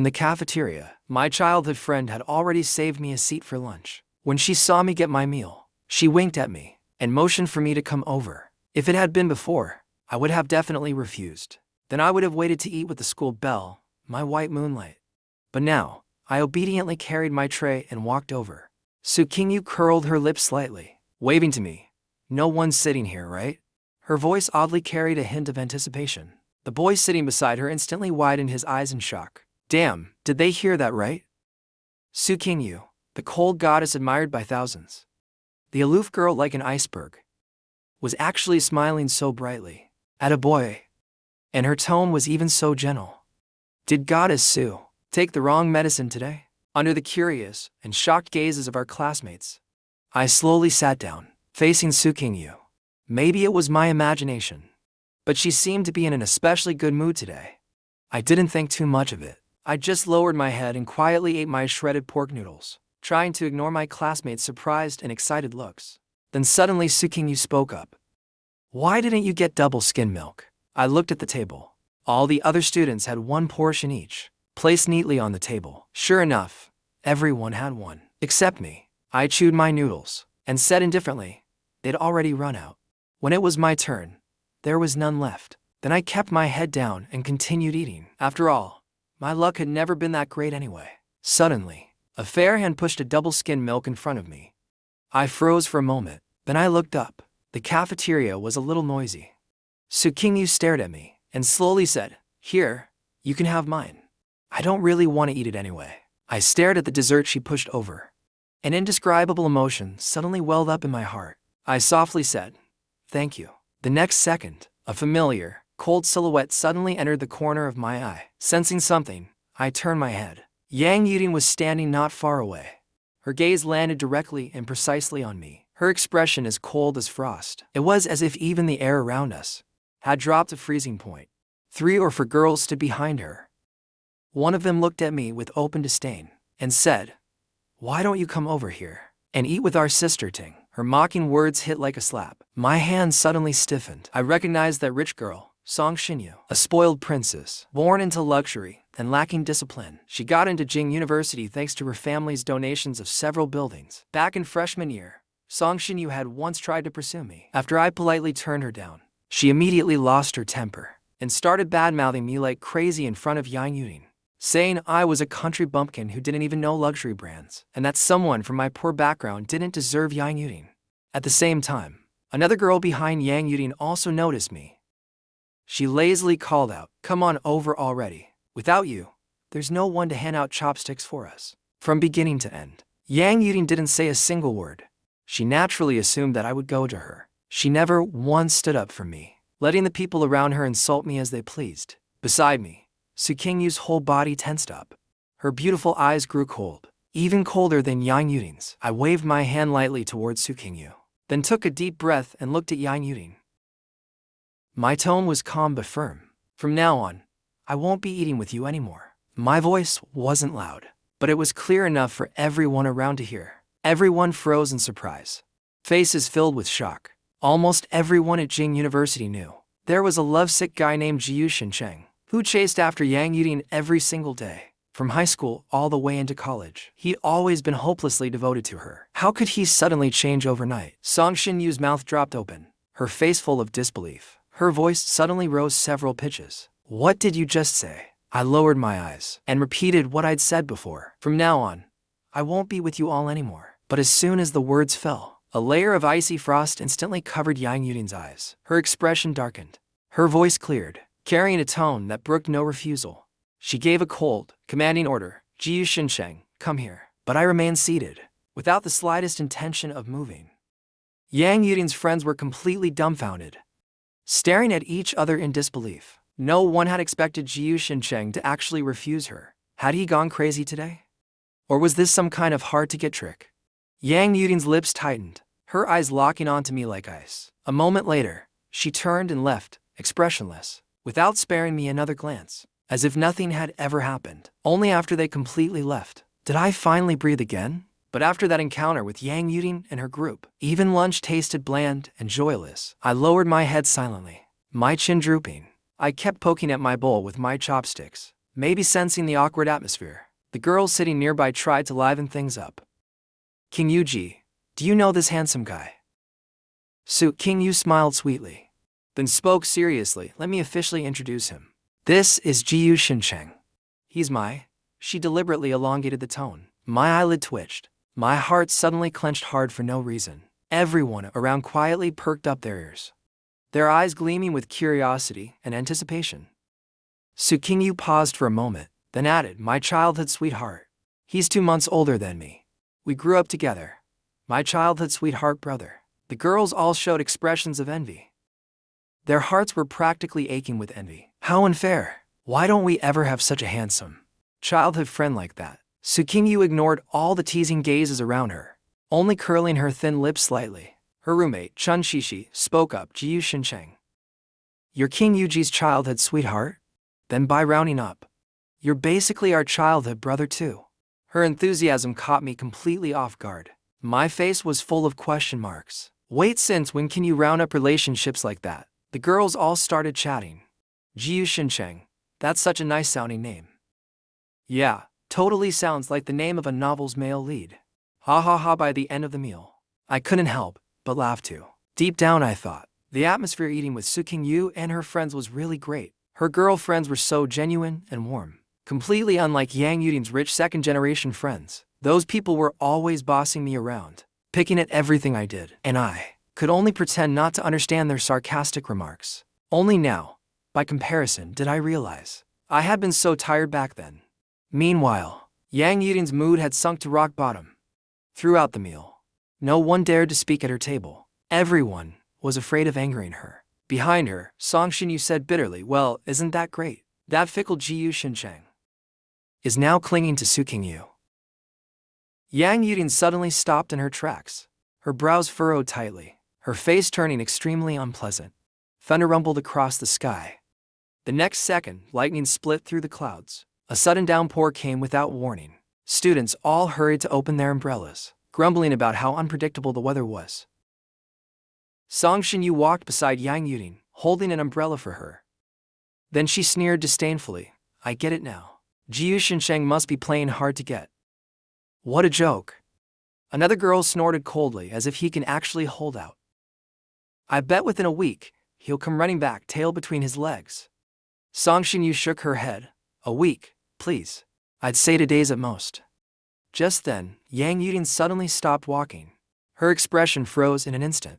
In the cafeteria, my childhood friend had already saved me a seat for lunch. When she saw me get my meal, she winked at me and motioned for me to come over. If it had been before, I would have definitely refused. Then I would have waited to eat with the school bell, my white moonlight. But now, I obediently carried my tray and walked over. Sukingyu curled her lips slightly, waving to me. No one's sitting here, right? Her voice oddly carried a hint of anticipation. The boy sitting beside her instantly widened his eyes in shock. Damn, did they hear that right? Sukingyu, the cold goddess admired by thousands, the aloof girl like an iceberg, was actually smiling so brightly at a boy, and her tone was even so gentle. Did Goddess Sue take the wrong medicine today? Under the curious and shocked gazes of our classmates, I slowly sat down, facing Sukingyu. Maybe it was my imagination, but she seemed to be in an especially good mood today. I didn't think too much of it. I just lowered my head and quietly ate my shredded pork noodles, trying to ignore my classmates' surprised and excited looks. Then suddenly Sukingyu spoke up. Why didn't you get double skim milk? I looked at the table. All the other students had one portion each, placed neatly on the table. Sure enough, everyone had one, except me. I chewed my noodles and said indifferently, they'd already run out. When it was my turn, there was none left. Then I kept my head down and continued eating. After all, my luck had never been that great anyway. Suddenly, a fair hand pushed a double skim milk in front of me. I froze for a moment, then I looked up. The cafeteria was a little noisy. Sukingyu stared at me and slowly said, Here, you can have mine. I don't really want to eat it anyway. I stared at the dessert she pushed over. An indescribable emotion suddenly welled up in my heart. I softly said, Thank you. The next second, a familiar, cold silhouette suddenly entered the corner of my eye. Sensing something, I turned my head. Yang Yuding was standing not far away. Her gaze landed directly and precisely on me, her expression as cold as frost. It was as if even the air around us had dropped to freezing point. 3 or 4 girls stood behind her. One of them looked at me with open disdain and said, Why don't you come over here and eat with our sister Ting? Her mocking words hit like a slap. My hand suddenly stiffened. I recognized that rich girl, Song Shinyu, a spoiled princess, born into luxury and lacking discipline. She got into Jing University thanks to her family's donations of several buildings. Back in freshman year, Song Shinyu had once tried to pursue me. After I politely turned her down, she immediately lost her temper and started bad-mouthing me like crazy in front of Yang Yuding, saying I was a country bumpkin who didn't even know luxury brands, and that someone from my poor background didn't deserve Yang Yuding. At the same time, another girl behind Yang Yuding also noticed me. She lazily called out, Come on over already. Without you, there's no one to hand out chopsticks for us. From beginning to end, Yang Yuding didn't say a single word. She naturally assumed that I would go to her. She never once stood up for me, letting the people around her insult me as they pleased. Beside me, Sukingyu's whole body tensed up. Her beautiful eyes grew cold, even colder than Yang Yuding's. I waved my hand lightly towards Sukingyu, then took a deep breath and looked at Yang Yuding. My tone was calm but firm. From now on, I won't be eating with you anymore. My voice wasn't loud, but it was clear enough for everyone around to hear. Everyone froze in surprise, faces filled with shock. Almost everyone at Jing University knew there was a lovesick guy named Jiu Shincheng who chased after Yang Yuding every single day, from high school all the way into college. He'd always been hopelessly devoted to her. How could he suddenly change overnight? Song Shinyu's mouth dropped open, her face full of disbelief. Her voice suddenly rose several pitches. What did you just say? I lowered my eyes and repeated what I'd said before. From now on, I won't be with you all anymore. But as soon as the words fell, a layer of icy frost instantly covered Yang Yuding's eyes. Her expression darkened. Her voice cleared, carrying a tone that brooked no refusal. She gave a cold, commanding order, Jiu Shincheng, come here. But I remained seated, without the slightest intention of moving. Yang Yuding's friends were completely dumbfounded, staring at each other in disbelief. No one had expected Jiu Shincheng to actually refuse her. Had he gone crazy today? Or was this some kind of hard-to-get trick? Yang Yuding's lips tightened, her eyes locking onto me like ice. A moment later, she turned and left, expressionless, without sparing me another glance, as if nothing had ever happened. Only after they completely left did I finally breathe again. But after that encounter with Yang Yuding and her group, even lunch tasted bland and joyless. I lowered my head silently, my chin drooping. I kept poking at my bowl with my chopsticks, Maybe sensing the awkward atmosphere, the girls sitting nearby tried to liven things up. King Yuji, do you know this handsome guy? King Yu smiled sweetly, then spoke seriously. Let me officially introduce him. This is Jiyu Shincheng. He's my... She deliberately elongated the tone. My eyelid twitched. My heart suddenly clenched hard for no reason. Everyone around quietly perked up their ears, their eyes gleaming with curiosity and anticipation. King Yu paused for a moment, then added, my childhood sweetheart. He's 2 months older than me. We grew up together. My childhood sweetheart brother. The girls all showed expressions of envy. Their hearts were practically aching with envy. How unfair. Why don't we ever have such a handsome childhood friend like that? King Yu ignored all the teasing gazes around her, only curling her thin lips slightly. Her roommate, Chun Shishi, spoke up. Jiyu Shincheng. You're King Yuji's childhood sweetheart? Then by rounding up, you're basically our childhood brother too. Her enthusiasm caught me completely off guard. My face was full of question marks. Wait, since when can you round up relationships like that? The girls all started chatting. Jiyu Shincheng, that's such a nice sounding name. Yeah, totally sounds like the name of a novel's male lead. Ha ha ha. By the end of the meal, I couldn't help but laugh too. Deep down I thought, the atmosphere eating with King Yu and her friends was really great. Her girlfriends were so genuine and warm, completely unlike Yang Yuding's rich second-generation friends. Those people were always bossing me around, picking at everything I did, and I could only pretend not to understand their sarcastic remarks. Only now, by comparison, did I realize I had been so tired back then. Meanwhile, Yang Yuding's mood had sunk to rock bottom. Throughout the meal, no one dared to speak at her table. Everyone was afraid of angering her. Behind her, Song Shinyu said bitterly, well, isn't that great? That fickle Jiyu Shincheng is now clinging to King Yu. Yang Yuding suddenly stopped in her tracks, her brows furrowed tightly, her face turning extremely unpleasant. Thunder rumbled across the sky. The next second, lightning split through the clouds. A sudden downpour came without warning. Students all hurried to open their umbrellas, grumbling about how unpredictable the weather was. Song Shinyu walked beside Yang Yuding, holding an umbrella for her. Then she sneered disdainfully, I get it now. Jiyu Shincheng must be playing hard to get. What a joke. Another girl snorted coldly, as if he can actually hold out. I bet within a week, he'll come running back, tail between his legs. Song Shinyu shook her head. A week, please. I'd say 2 days at most. Just then, Yang Yuding suddenly stopped walking. Her expression froze in an instant.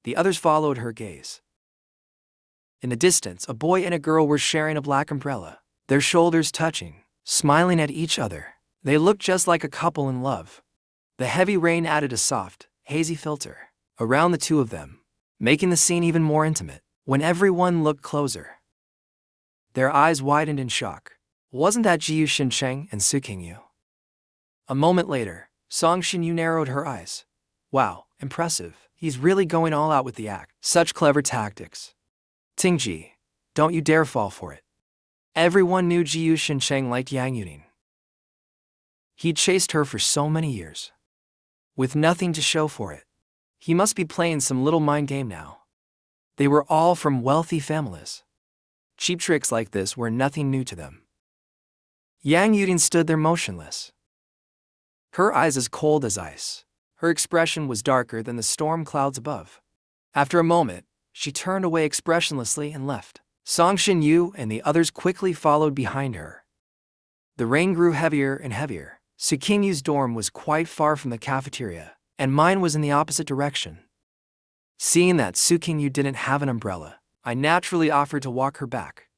The others followed her gaze. In the distance, a boy and a girl were sharing a black umbrella, their shoulders touching, smiling at each other. They looked just like a couple in love. The heavy rain added a soft, hazy filter around the two of them, making the scene even more intimate. When everyone looked closer, their eyes widened in shock. Wasn't that Jiyu Shincheng and King Yu? A moment later, Song Shinyu narrowed her eyes. Wow, impressive. He's really going all out with the act. Such clever tactics. Tingji, don't you dare fall for it. Everyone knew Jiyu Shincheng liked Yang Yuding. He'd chased her for so many years, with nothing to show for it. He must be playing some little mind game now. They were all from wealthy families. Cheap tricks like this were nothing new to them. Yang Yuding stood there motionless, her eyes as cold as ice. Her expression was darker than the storm clouds above. After a moment, she turned away expressionlessly and left. Song Shinyu and the others quickly followed behind her. The rain grew heavier and heavier. King Yu's dorm was quite far from the cafeteria, and mine was in the opposite direction. Seeing that King Yu didn't have an umbrella, I naturally offered to walk her back.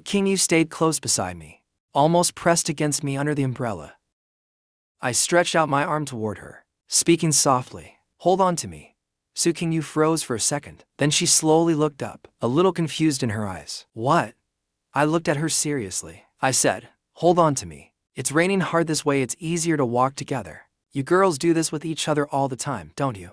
King Yu stayed close beside me, almost pressed against me under the umbrella. I stretched out my arm toward her, speaking softly, hold on to me. King Yu froze for a second, then she slowly looked up, a little confused in her eyes. What? I looked at her seriously. I said, hold on to me. It's raining hard this way, it's easier to walk together. You girls do this with each other all the time, don't you?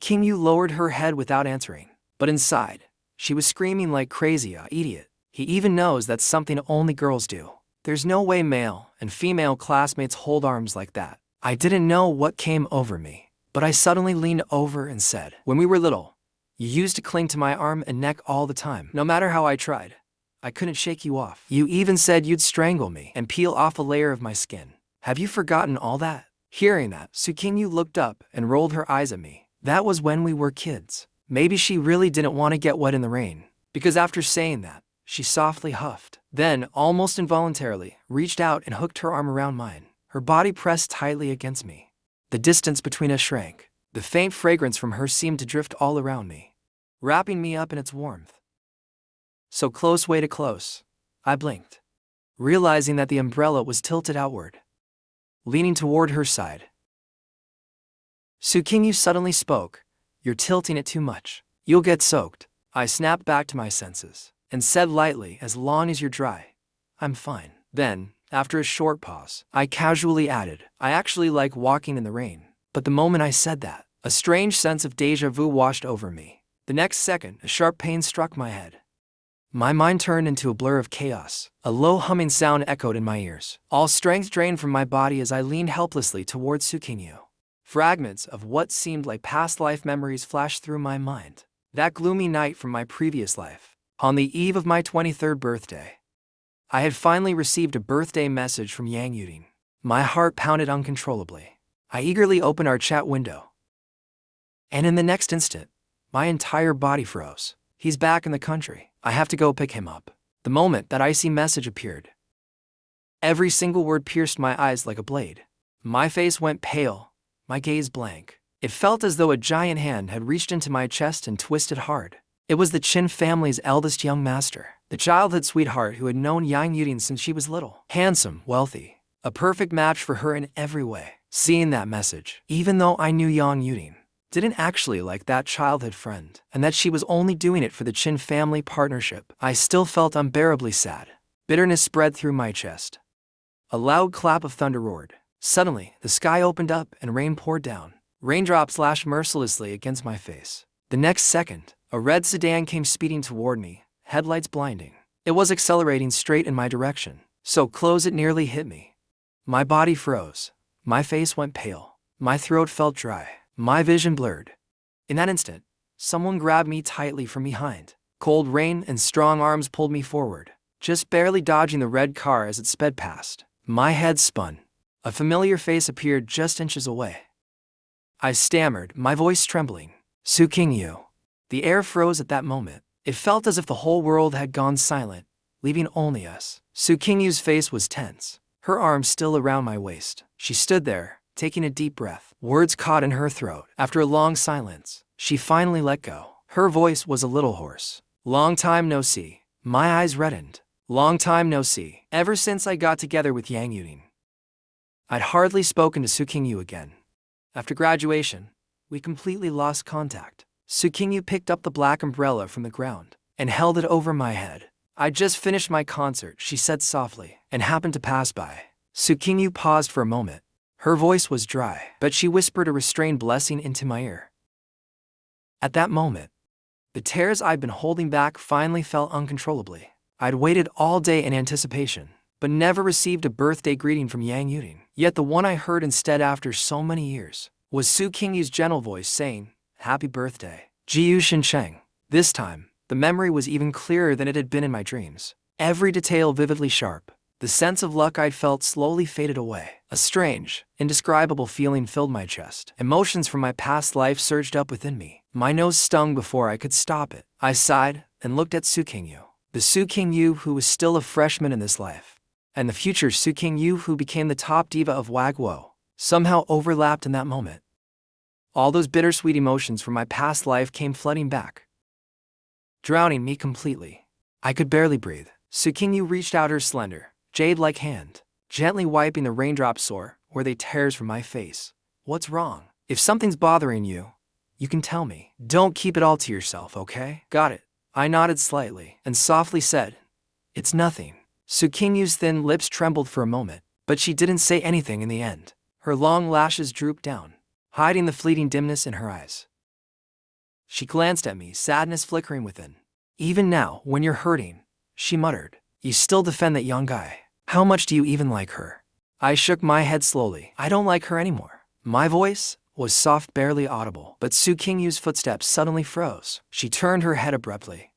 King Yu lowered her head without answering, but inside, she was screaming like crazy, idiot. He even knows that's something only girls do. There's no way male and female classmates hold arms like that. I didn't know what came over me, but I suddenly leaned over and said, when we were little, you used to cling to my arm and neck all the time. No matter how I tried, I couldn't shake you off. You even said you'd strangle me and peel off a layer of my skin. Have you forgotten all that? Hearing that, Tsukingyu looked up and rolled her eyes at me. That was when we were kids. Maybe she really didn't want to get wet in the rain, because after saying that, she softly huffed. Then, almost involuntarily, reached out and hooked her arm around mine. Her body pressed tightly against me. The distance between us shrank. The faint fragrance from her seemed to drift all around me, wrapping me up in its warmth. So close, way too close. I blinked, realizing that the umbrella was tilted outward, leaning toward her side. Tsukingyu suddenly spoke. You're tilting it too much. You'll get soaked. I snapped back to my senses and said lightly, as long as you're dry, I'm fine. Then, after a short pause, I casually added, I actually like walking in the rain. But the moment I said that, a strange sense of déjà vu washed over me. The next second, a sharp pain struck my head. My mind turned into a blur of chaos. A low humming sound echoed in my ears. All strength drained from my body as I leaned helplessly towards Tsukingyu. Fragments of what seemed like past life memories flashed through my mind. That gloomy night from my previous life. On the eve of my 23rd birthday, I had finally received a birthday message from Yang Yuding. My heart pounded uncontrollably. I eagerly opened our chat window. And in the next instant, my entire body froze. He's back in the country. I have to go pick him up. The moment that icy message appeared, every single word pierced my eyes like a blade. My face went pale, my gaze blank. It felt as though a giant hand had reached into my chest and twisted hard. It was the Qin family's eldest young master, the childhood sweetheart who had known Yang Yuding since she was little. Handsome, wealthy, a perfect match for her in every way. Seeing that message, even though I knew Yang Yuding didn't actually like that childhood friend, and that she was only doing it for the Qin family partnership, I still felt unbearably sad. Bitterness spread through my chest. A loud clap of thunder roared. Suddenly, the sky opened up and rain poured down. Raindrops lashed mercilessly against my face. The next second, a red sedan came speeding toward me, headlights blinding. It was accelerating straight in my direction, so close it nearly hit me. My body froze. My face went pale. My throat felt dry. My vision blurred. In that instant, someone grabbed me tightly from behind. Cold rain and strong arms pulled me forward, just barely dodging the red car as it sped past. My head spun. A familiar face appeared just inches away. I stammered, my voice trembling. Tsukingyu. The air froze at that moment. It felt as if the whole world had gone silent, leaving only us. Tsukingyu's face was tense, her arms still around my waist. She stood there, taking a deep breath. Words caught in her throat. After a long silence, she finally let go. Her voice was a little hoarse. Long time no see. My eyes reddened. Long time no see. Ever since I got together with Yang Yuding, I'd hardly spoken to Tsukingyu again. After graduation, we completely lost contact. Tsukingyu picked up the black umbrella from the ground and held it over my head. I'd just finished my concert, she said softly, and happened to pass by. Tsukingyu paused for a moment. Her voice was dry, but she whispered a restrained blessing into my ear. At that moment, the tears I'd been holding back finally fell uncontrollably. I'd waited all day in anticipation, but never received a birthday greeting from Yang Yuding. Yet the one I heard instead after so many years was Tsukingyu's gentle voice saying, Happy birthday, Jiyu Shincheng. This time, the memory was even clearer than it had been in my dreams. Every detail vividly sharp. The sense of luck I'd felt slowly faded away. A strange, indescribable feeling filled my chest. Emotions from my past life surged up within me. My nose stung before I could stop it. I sighed and looked at Tsukingyu. The Tsukingyu who was still a freshman in this life, and the future Tsukingyu who became the top diva of Wagwo, somehow overlapped in that moment. All those bittersweet emotions from my past life came flooding back, drowning me completely. I could barely breathe. Tsukingyu reached out her slender, jade-like hand, gently wiping the raindrops sore where they tears from my face. What's wrong? If something's bothering you, you can tell me. Don't keep it all to yourself, okay? Got it. I nodded slightly and softly said, It's nothing. Tsukingyu's thin lips trembled for a moment, but she didn't say anything in the end. Her long lashes drooped down, hiding the fleeting dimness in her eyes. She glanced at me, sadness flickering within. Even now, when you're hurting, she muttered, you still defend that young guy. How much do you even like her? I shook my head slowly. I don't like her anymore. My voice was soft, barely audible, but Tsukingyu's footsteps suddenly froze. She turned her head abruptly.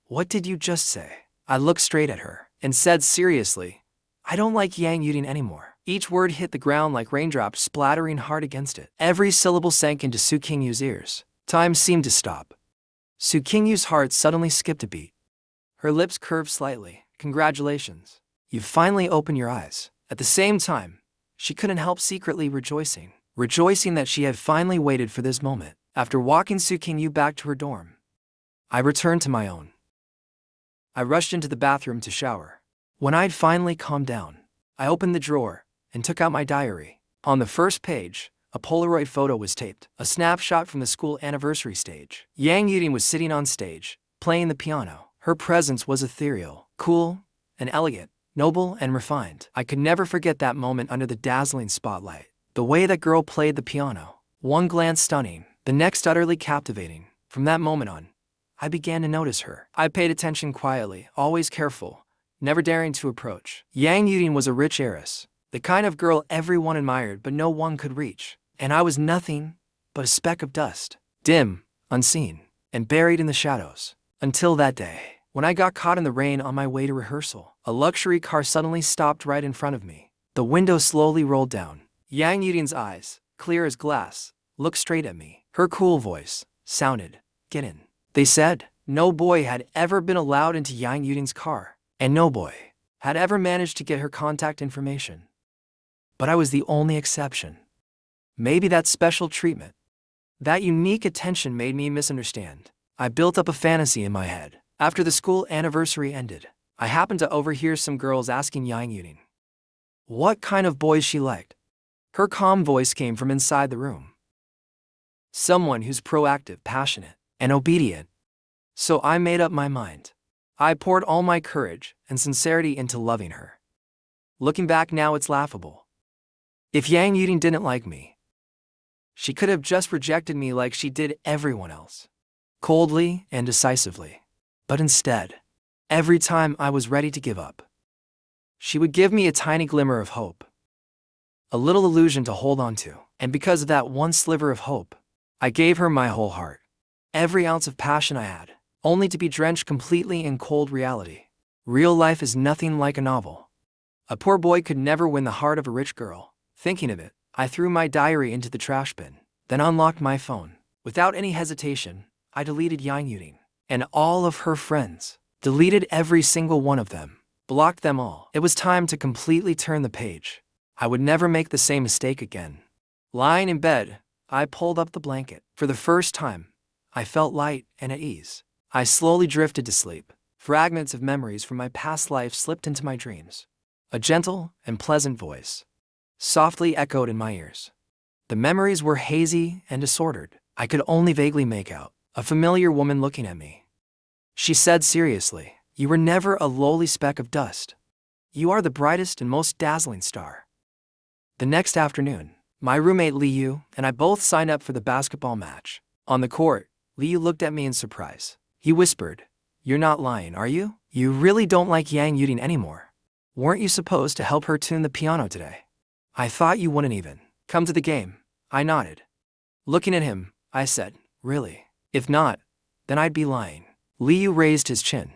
What did you just say? I looked straight at her and said seriously, I don't like Yang Yudin anymore. Each word hit the ground like raindrops splattering hard against it. Every syllable sank into Su Qingyu's ears. Time seemed to stop. Su Qingyu's heart suddenly skipped a beat. Her lips curved slightly. Congratulations. You finally opened your eyes. At the same time, she couldn't help secretly rejoicing that she had finally waited for this moment. After walking Su Qingyu back to her dorm, I returned to my own. I rushed into the bathroom to shower. When I'd finally calmed down, I opened the drawer and took out my diary. On the first page, a Polaroid photo was taped, a snapshot from the school anniversary stage. Yang Yudin was sitting on stage, playing the piano. Her presence was ethereal, cool, and elegant, noble and refined. I could never forget that moment under the dazzling spotlight. The way that girl played the piano, one glance stunning, the next utterly captivating. From that moment on, I began to notice her. I paid attention quietly, always careful, never daring to approach. Yang Yudin was a rich heiress, the kind of girl everyone admired but no one could reach. And I was nothing but a speck of dust, dim, unseen, and buried in the shadows. Until that day, when I got caught in the rain on my way to rehearsal, a luxury car suddenly stopped right in front of me. The window slowly rolled down. Yang Yudin's eyes, clear as glass, looked straight at me. Her cool voice sounded, "Get in." They said, no boy had ever been allowed into Yang Yudin's car, and no boy had ever managed to get her contact information. But I was the only exception. Maybe that special treatment, that unique attention made me misunderstand. I built up a fantasy in my head. After the school anniversary ended, I happened to overhear some girls asking Yang Yudin what kind of boys she liked. Her calm voice came from inside the room. Someone who's proactive, passionate, and obedient. So I made up my mind. I poured all my courage and sincerity into loving her. Looking back now, it's laughable. If Yang Yudin didn't like me, she could have just rejected me like she did everyone else, coldly and decisively. But instead, every time I was ready to give up, she would give me a tiny glimmer of hope, a little illusion to hold on to. And because of that one sliver of hope, I gave her my whole heart, every ounce of passion I had, only to be drenched completely in cold reality. Real life is nothing like a novel. A poor boy could never win the heart of a rich girl. Thinking of it, I threw my diary into the trash bin, then unlocked my phone. Without any hesitation, I deleted Yang Yudin and all of her friends. Deleted every single one of them, blocked them all. It was time to completely turn the page. I would never make the same mistake again. Lying in bed, I pulled up the blanket. For the first time, I felt light and at ease. I slowly drifted to sleep. Fragments of memories from my past life slipped into my dreams. A gentle and pleasant voice softly echoed in my ears. The memories were hazy and disordered. I could only vaguely make out a familiar woman looking at me. She said seriously, "You were never a lowly speck of dust. You are the brightest and most dazzling star." The next afternoon, my roommate Liu and I both signed up for the basketball match. On the court, Liu looked at me in surprise. He whispered, "You're not lying, are you? You really don't like Yang Yudin anymore? Weren't you supposed to help her tune the piano today? I thought you wouldn't even come to the game." I nodded. Looking at him, I said, "Really? If not, then I'd be lying." Liu raised his chin.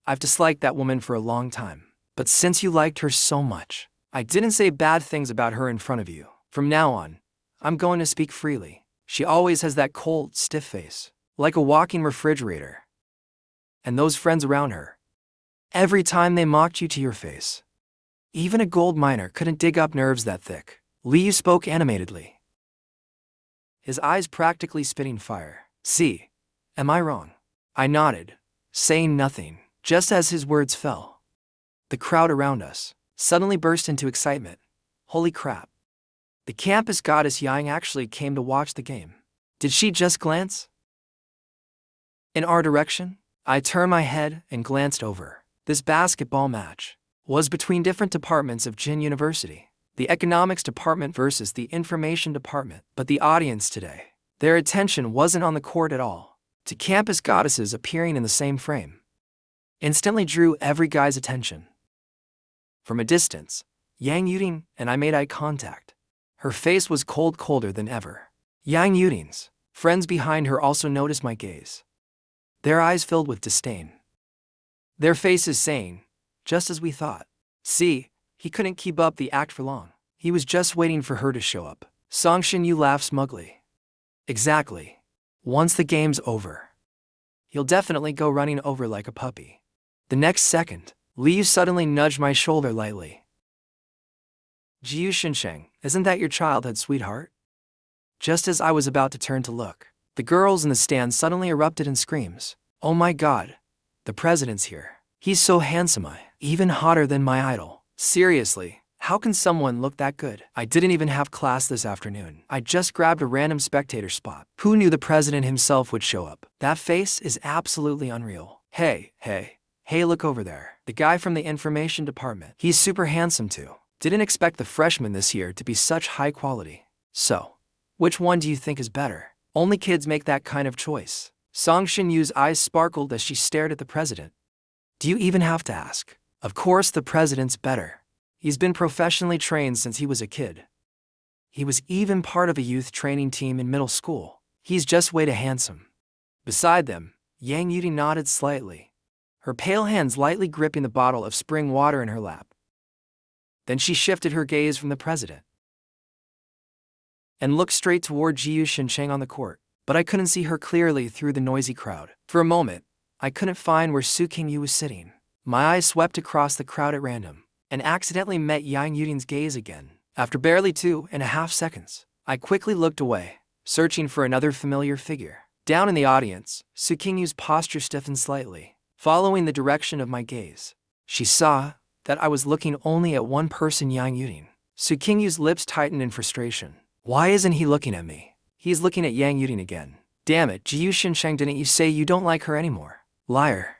"I've disliked that woman for a long time, but since you liked her so much, I didn't say bad things about her in front of you. From now on, I'm going to speak freely. She always has that cold, stiff face, like a walking refrigerator. And those friends around her, every time they mocked you to your face. Even a gold miner couldn't dig up nerves that thick." Liu spoke animatedly, his eyes practically spitting fire. "See, am I wrong?" I nodded, saying nothing. Just as his words fell, the crowd around us suddenly burst into excitement. Holy crap. The campus goddess Yang actually came to watch the game. Did she just glance in our direction? I turned my head and glanced over. This basketball match was between different departments of Jin University. The economics department versus the information department. But the audience today, their attention wasn't on the court at all. To campus goddesses appearing in the same frame instantly drew every guy's attention. From a distance, Yang Yudin and I made eye contact. Her face was colder than ever. Yang Yudin's friends behind her also noticed my gaze. Their eyes filled with disdain. Their faces saying, just as we thought. See, he couldn't keep up the act for long. He was just waiting for her to show up. Song Shin-yu laughed smugly. Exactly. Once the game's over, he'll definitely go running over like a puppy. The next second, Liu suddenly nudged my shoulder lightly. Jiu Shinsheng, isn't that your childhood sweetheart? Just as I was about to turn to look, the girls in the stand suddenly erupted in screams. Oh my god, the president's here. He's so handsome, even hotter than my idol. Seriously, how can someone look that good? I didn't even have class this afternoon. I just grabbed a random spectator spot. Who knew the president himself would show up? That face is absolutely unreal. Hey, look over there. The guy from the information department. He's super handsome too. Didn't expect the freshmen this year to be such high quality. So, which one do you think is better? Only kids make that kind of choice. Song Shin-yu's eyes sparkled as she stared at the president. Do you even have to ask? Of course the president's better. He's been professionally trained since he was a kid. He was even part of a youth training team in middle school. He's just way too handsome. Beside them, Yang Yudi nodded slightly, her pale hands lightly gripping the bottle of spring water in her lap. Then she shifted her gaze from the president and looked straight toward Jiu Shinsheng on the court, but I couldn't see her clearly through the noisy crowd. For a moment, I couldn't find where Su Qingyu was sitting. My eyes swept across the crowd at random and accidentally met Yang Yuding's gaze again. After barely 2.5 seconds, I quickly looked away, searching for another familiar figure. Down in the audience, Su Qingyu's posture stiffened slightly, following the direction of my gaze. She saw that I was looking only at one person, Yang Yuding. Su Qingyu's lips tightened in frustration. Why isn't he looking at me? He's looking at Yang Yuding again. Damn it, Jiu Shinsheng, didn't you say you don't like her anymore? Liar.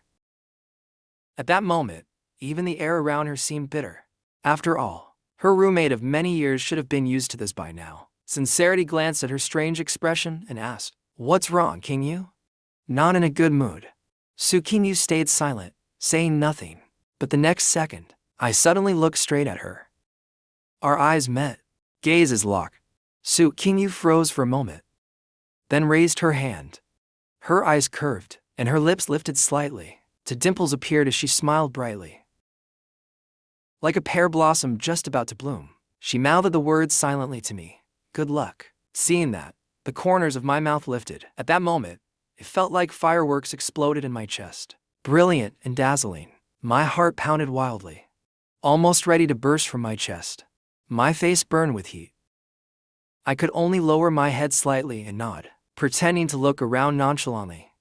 At that moment, even the air around her seemed bitter. After all, her roommate of many years should have been used to this by now. Sincerity glanced at her strange expression and asked, What's wrong, Qingyu? Not in a good mood. Su Qingyu stayed silent, saying nothing. But the next second, I suddenly looked straight at her. Our eyes met. Gazes locked. Su Qingyu froze for a moment, then raised her hand. Her eyes curved, and her lips lifted slightly. Two dimples appeared as she smiled brightly. Like a pear blossom just about to bloom, she mouthed the words silently to me. Good luck. Seeing that, the corners of my mouth lifted. At that moment, it felt like fireworks exploded in my chest. Brilliant and dazzling. My heart pounded wildly, almost ready to burst from my chest. My face burned with heat. I could only lower my head slightly and nod, pretending to look around nonchalantly,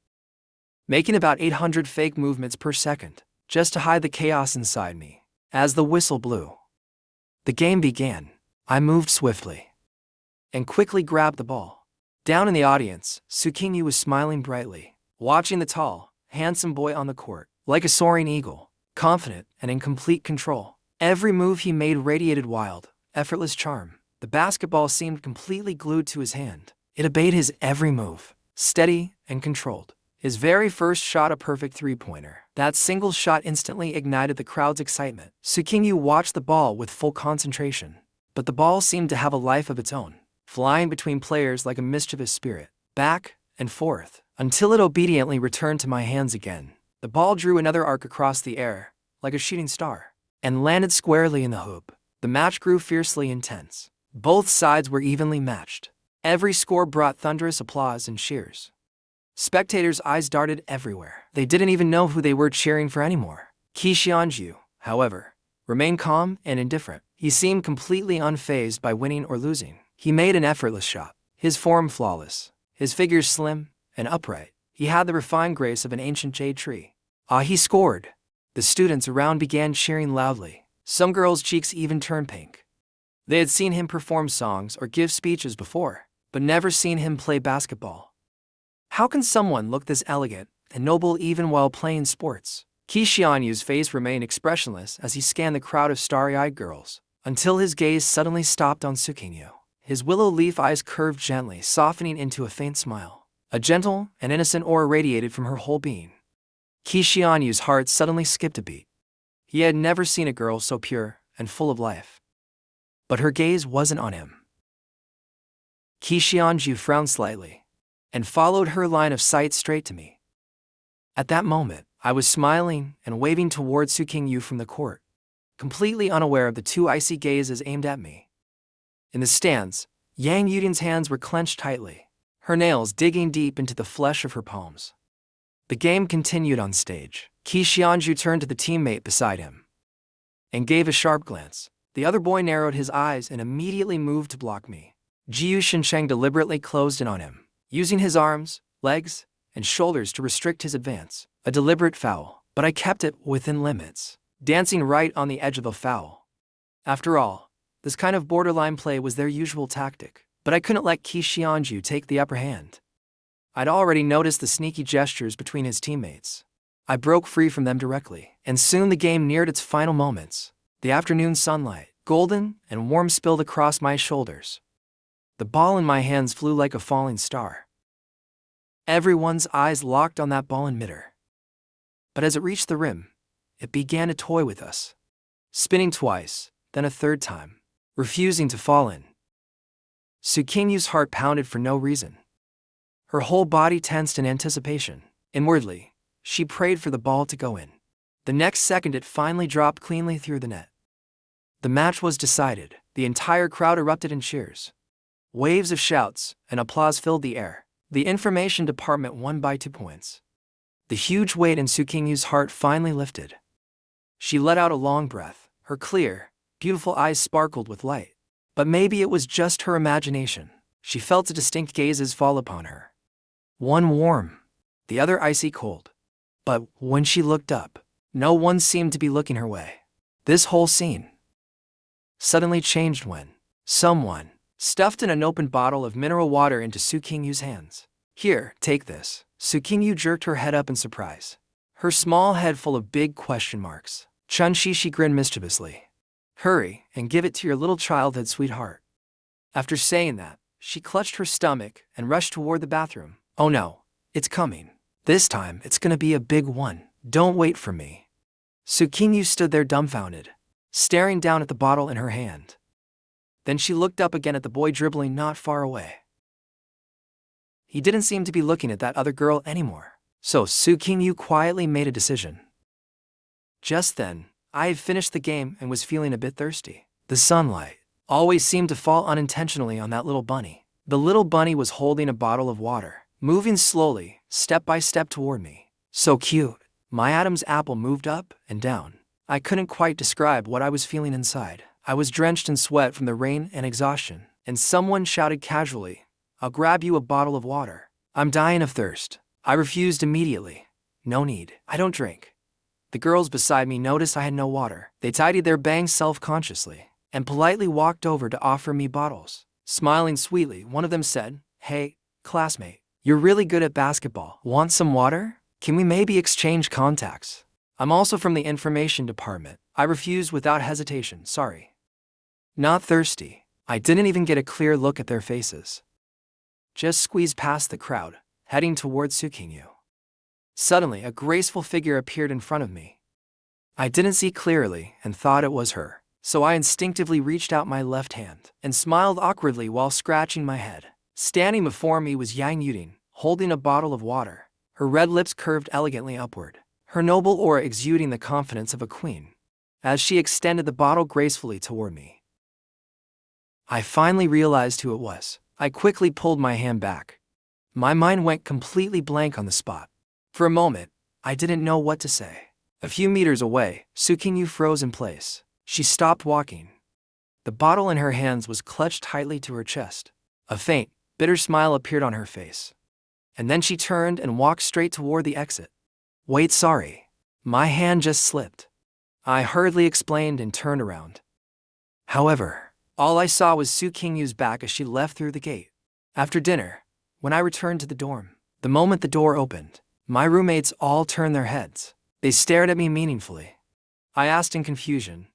making about 800 fake movements per second, just to hide the chaos inside me. As the whistle blew, the game began. I moved swiftly and quickly grabbed the ball. Down in the audience, Su Qingyu was smiling brightly, watching the tall, handsome boy on the court, like a soaring eagle, confident and in complete control. Every move he made radiated wild, effortless charm. The basketball seemed completely glued to his hand. It obeyed his every move, steady and controlled. His very first shot, a perfect three-pointer. That single shot instantly ignited the crowd's excitement. Su Qingyu watched the ball with full concentration, but the ball seemed to have a life of its own, flying between players like a mischievous spirit, back and forth, until it obediently returned to my hands again. The ball drew another arc across the air, like a shooting star, and landed squarely in the hoop. The match grew fiercely intense. Both sides were evenly matched. Every score brought thunderous applause and cheers. Spectators' eyes darted everywhere. They didn't even know who they were cheering for anymore. Qi Xianju, however, remained calm and indifferent. He seemed completely unfazed by winning or losing. He made an effortless shot, his form flawless, his figure slim and upright. He had the refined grace of an ancient jade tree. He scored. The students around began cheering loudly. Some girls' cheeks even turned pink. They had seen him perform songs or give speeches before, but never seen him play basketball. How can someone look this elegant and noble even while playing sports? Qi Xianyu's face remained expressionless as he scanned the crowd of starry-eyed girls, until his gaze suddenly stopped on Su Qingyu. His willow leaf eyes curved gently, softening into a faint smile. A gentle and innocent aura radiated from her whole being. Qi Xianyu's heart suddenly skipped a beat. He had never seen a girl so pure and full of life. But her gaze wasn't on him. Qi Xianju frowned slightly and followed her line of sight straight to me. At that moment, I was smiling and waving towards Su Qingyu from the court, completely unaware of the two icy gazes aimed at me. In the stands, Yang Yudin's hands were clenched tightly, her nails digging deep into the flesh of her palms. The game continued on stage. Qi Xianju turned to the teammate beside him and gave a sharp glance. The other boy narrowed his eyes and immediately moved to block me. Jiu Shincheng deliberately closed in on him, using his arms, legs, and shoulders to restrict his advance. A deliberate foul, but I kept it within limits, dancing right on the edge of the foul. After all, this kind of borderline play was their usual tactic, but I couldn't let Qi Xianju take the upper hand. I'd already noticed the sneaky gestures between his teammates. I broke free from them directly, and soon the game neared its final moments. The afternoon sunlight, golden and warm, spilled across my shoulders. The ball in my hands flew like a falling star. Everyone's eyes locked on that ball in midair. But as it reached the rim, it began to toy with us, spinning twice, then a third time, refusing to fall in. Su Qingyu's heart pounded for no reason. Her whole body tensed in anticipation. Inwardly, she prayed for the ball to go in. The next second it finally dropped cleanly through the net. The match was decided. The entire crowd erupted in cheers. Waves of shouts and applause filled the air. The information department won by 2 points. The huge weight in Su Qingyu's heart finally lifted. She let out a long breath. Her clear, beautiful eyes sparkled with light. But maybe it was just her imagination. She felt the distinct gazes fall upon her. One warm, the other icy cold. But when she looked up, no one seemed to be looking her way. This whole scene suddenly changed when someone stuffed an unopened bottle of mineral water into Su Qingyu's hands. Here, take this. Su Qingyu jerked her head up in surprise, her small head full of big question marks. Chun Shishi grinned mischievously. Hurry and give it to your little childhood sweetheart. After saying that, she clutched her stomach and rushed toward the bathroom. Oh no, it's coming. This time it's gonna be a big one. Don't wait for me. Su Qingyu stood there dumbfounded, staring down at the bottle in her hand. Then she looked up again at the boy dribbling not far away. He didn't seem to be looking at that other girl anymore. So Su Qingyu quietly made a decision. Just then, I had finished the game and was feeling a bit thirsty. The sunlight always seemed to fall unintentionally on that little bunny. The little bunny was holding a bottle of water, moving slowly, step by step toward me. So cute. My Adam's apple moved up and down. I couldn't quite describe what I was feeling inside. I was drenched in sweat from the rain and exhaustion, and someone shouted casually, "I'll grab you a bottle of water." I'm dying of thirst. I refused immediately. No need. I don't drink. The girls beside me noticed I had no water. They tidied their bangs self-consciously and politely walked over to offer me bottles. Smiling sweetly, one of them said, "Hey, classmate, you're really good at basketball. Want some water? Can we maybe exchange contacts? I'm also from the information department." I refused without hesitation. Sorry. Not thirsty. I didn't even get a clear look at their faces. Just squeezed past the crowd, heading towards Su Qingyu. Suddenly, a graceful figure appeared in front of me. I didn't see clearly and thought it was her, so I instinctively reached out my left hand and smiled awkwardly while scratching my head. Standing before me was Yang Yudin, holding a bottle of water, her red lips curved elegantly upward, her noble aura exuding the confidence of a queen. As she extended the bottle gracefully toward me, I finally realized who it was. I quickly pulled my hand back. My mind went completely blank on the spot. For a moment, I didn't know what to say. A few meters away, Su Qingyu froze in place. She stopped walking. The bottle in her hands was clutched tightly to her chest. A faint, bitter smile appeared on her face. And then she turned and walked straight toward the exit. Wait, sorry. My hand just slipped. I hurriedly explained and turned around. However, all I saw was Su Qingyu's back as she left through the gate. After dinner, when I returned to the dorm, the moment the door opened, my roommates all turned their heads. They stared at me meaningfully. I asked in confusion,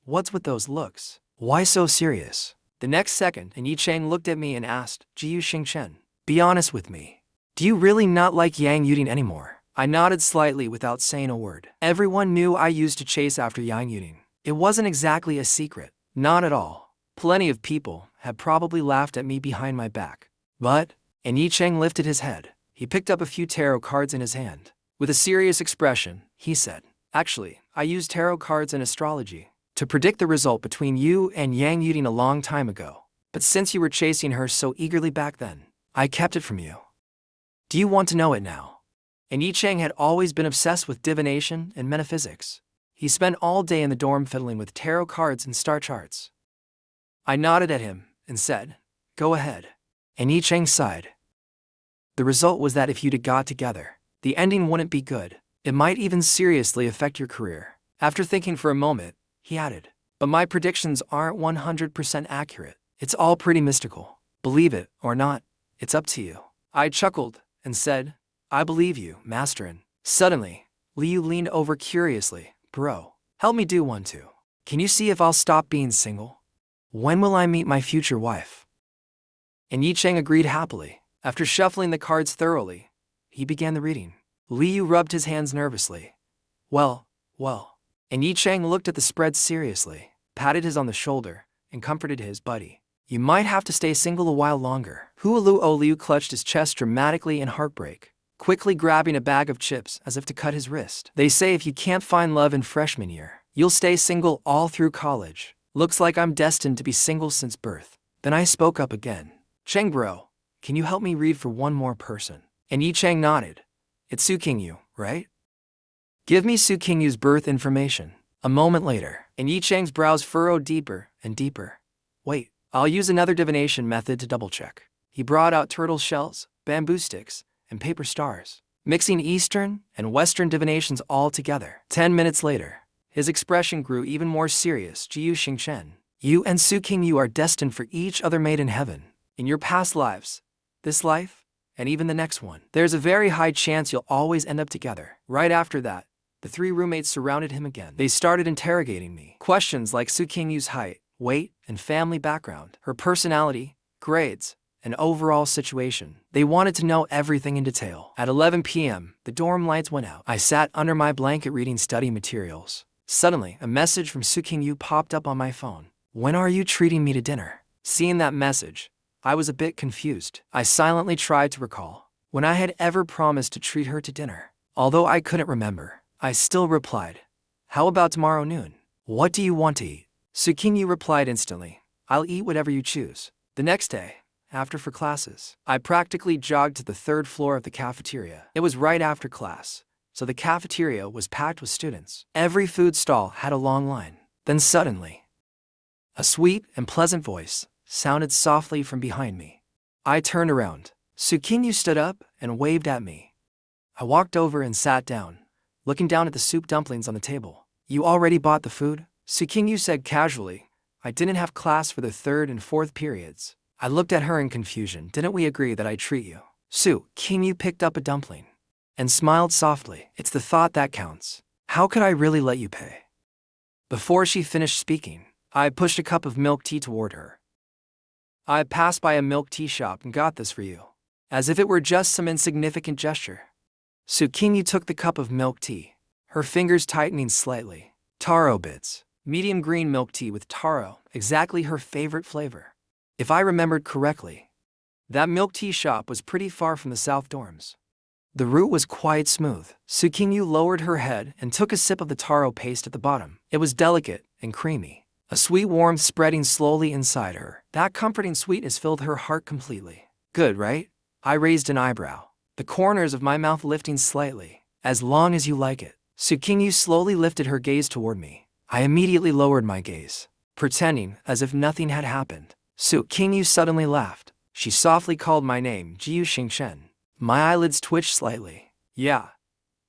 "What's with those looks? Why so serious?" The next second, Yi Cheng looked at me and asked, "Jiu Xingchen, be honest with me. Do you really not like Yang Yudin anymore?" I nodded slightly without saying a word. Everyone knew I used to chase after Yang Yudin. It wasn't exactly a secret. Not at all. Plenty of people had probably laughed at me behind my back. But, and Yi Cheng lifted his head. He picked up a few tarot cards in his hand. With a serious expression, he said, "Actually, I used tarot cards and astrology to predict the result between you and Yang Yuding a long time ago. But since you were chasing her so eagerly back then, I kept it from you. Do you want to know it now?" And Yi Chang had always been obsessed with divination and metaphysics. He spent all day in the dorm fiddling with tarot cards and star charts. I nodded at him and said, "Go ahead." And Yi Chang sighed. The result was that if you'd got together, the ending wouldn't be good. It might even seriously affect your career. After thinking for a moment, he added, "But my predictions aren't 100% accurate. It's all pretty mystical. Believe it or not, it's up to you." I chuckled and said, "I believe you, Masterin." Suddenly, Liu leaned over curiously. "Bro, help me do one too. Can you see if I'll stop being single? When will I meet my future wife?" And Yi Chang agreed happily. After shuffling the cards thoroughly, he began the reading. Liu rubbed his hands nervously. Well. And Yi Chang looked at the spread seriously, patted his on the shoulder, and comforted his buddy. "You might have to stay single a while longer." Liu clutched his chest dramatically in heartbreak, quickly grabbing a bag of chips as if to cut his wrist. "They say if you can't find love in freshman year, you'll stay single all through college. Looks like I'm destined to be single since birth." Then I spoke up again. "Chang bro, can you help me read for one more person?" And Yi Chang nodded. "It's Su Qingyu, right? Give me Su Qingyu's birth information." A moment later, and Yi Chang's brows furrowed deeper and deeper. "Wait, I'll use another divination method to double-check." He brought out turtle shells, bamboo sticks, and paper stars, mixing Eastern and Western divinations all together. 10 minutes later, his expression grew even more serious. "Jiu Xingchen, you and Su Qingyu are destined for each other made in heaven. In your past lives, this life, and even the next one. There's a very high chance you'll always end up together." Right after that, the three roommates surrounded him again. They started interrogating me. Questions like Su Qingyu's height, weight, and family background, her personality, grades, and overall situation. They wanted to know everything in detail. At 11 p.m., the dorm lights went out. I sat under my blanket reading study materials. Suddenly, a message from Su Qingyu popped up on my phone. "When are you treating me to dinner?" Seeing that message, I was a bit confused. I silently tried to recall when I had ever promised to treat her to dinner. Although I couldn't remember, I still replied, "How about tomorrow noon? What do you want to eat?" Su Qingyu replied instantly, "I'll eat whatever you choose." The next day, after for classes, I practically jogged to the 3rd floor of the cafeteria. It was right after class, so the cafeteria was packed with students. Every food stall had a long line. Then suddenly, a sweet and pleasant voice sounded softly from behind me. I turned around. Su Qingyu stood up and waved at me. I walked over and sat down, looking down at the soup dumplings on the table. "You already bought the food?" Su Qingyu said casually. "I didn't have class for the 3rd and 4th periods." I looked at her in confusion. "Didn't we agree that I'd treat you?" Su Qingyu picked up a dumpling and smiled softly. "It's the thought that counts. How could I really let you pay?" Before she finished speaking, I pushed a cup of milk tea toward her. "I passed by a milk tea shop and got this for you." As if it were just some insignificant gesture, Su Qingyu took the cup of milk tea, her fingers tightening slightly. Taro bits. Medium green milk tea with taro, exactly her favorite flavor. If I remembered correctly, that milk tea shop was pretty far from the South dorms. The route was quite smooth. Su Qingyu lowered her head and took a sip of the taro paste at the bottom. It was delicate and creamy, a sweet warmth spreading slowly inside her. That comforting sweetness filled her heart completely. "Good, right?" I raised an eyebrow, the corners of my mouth lifting slightly. "As long as you like it." Su Qingyu slowly lifted her gaze toward me. I immediately lowered my gaze, pretending as if nothing had happened. Su Qingyu suddenly laughed. She softly called my name, Jiu Xingchen. My eyelids twitched slightly. "Yeah,"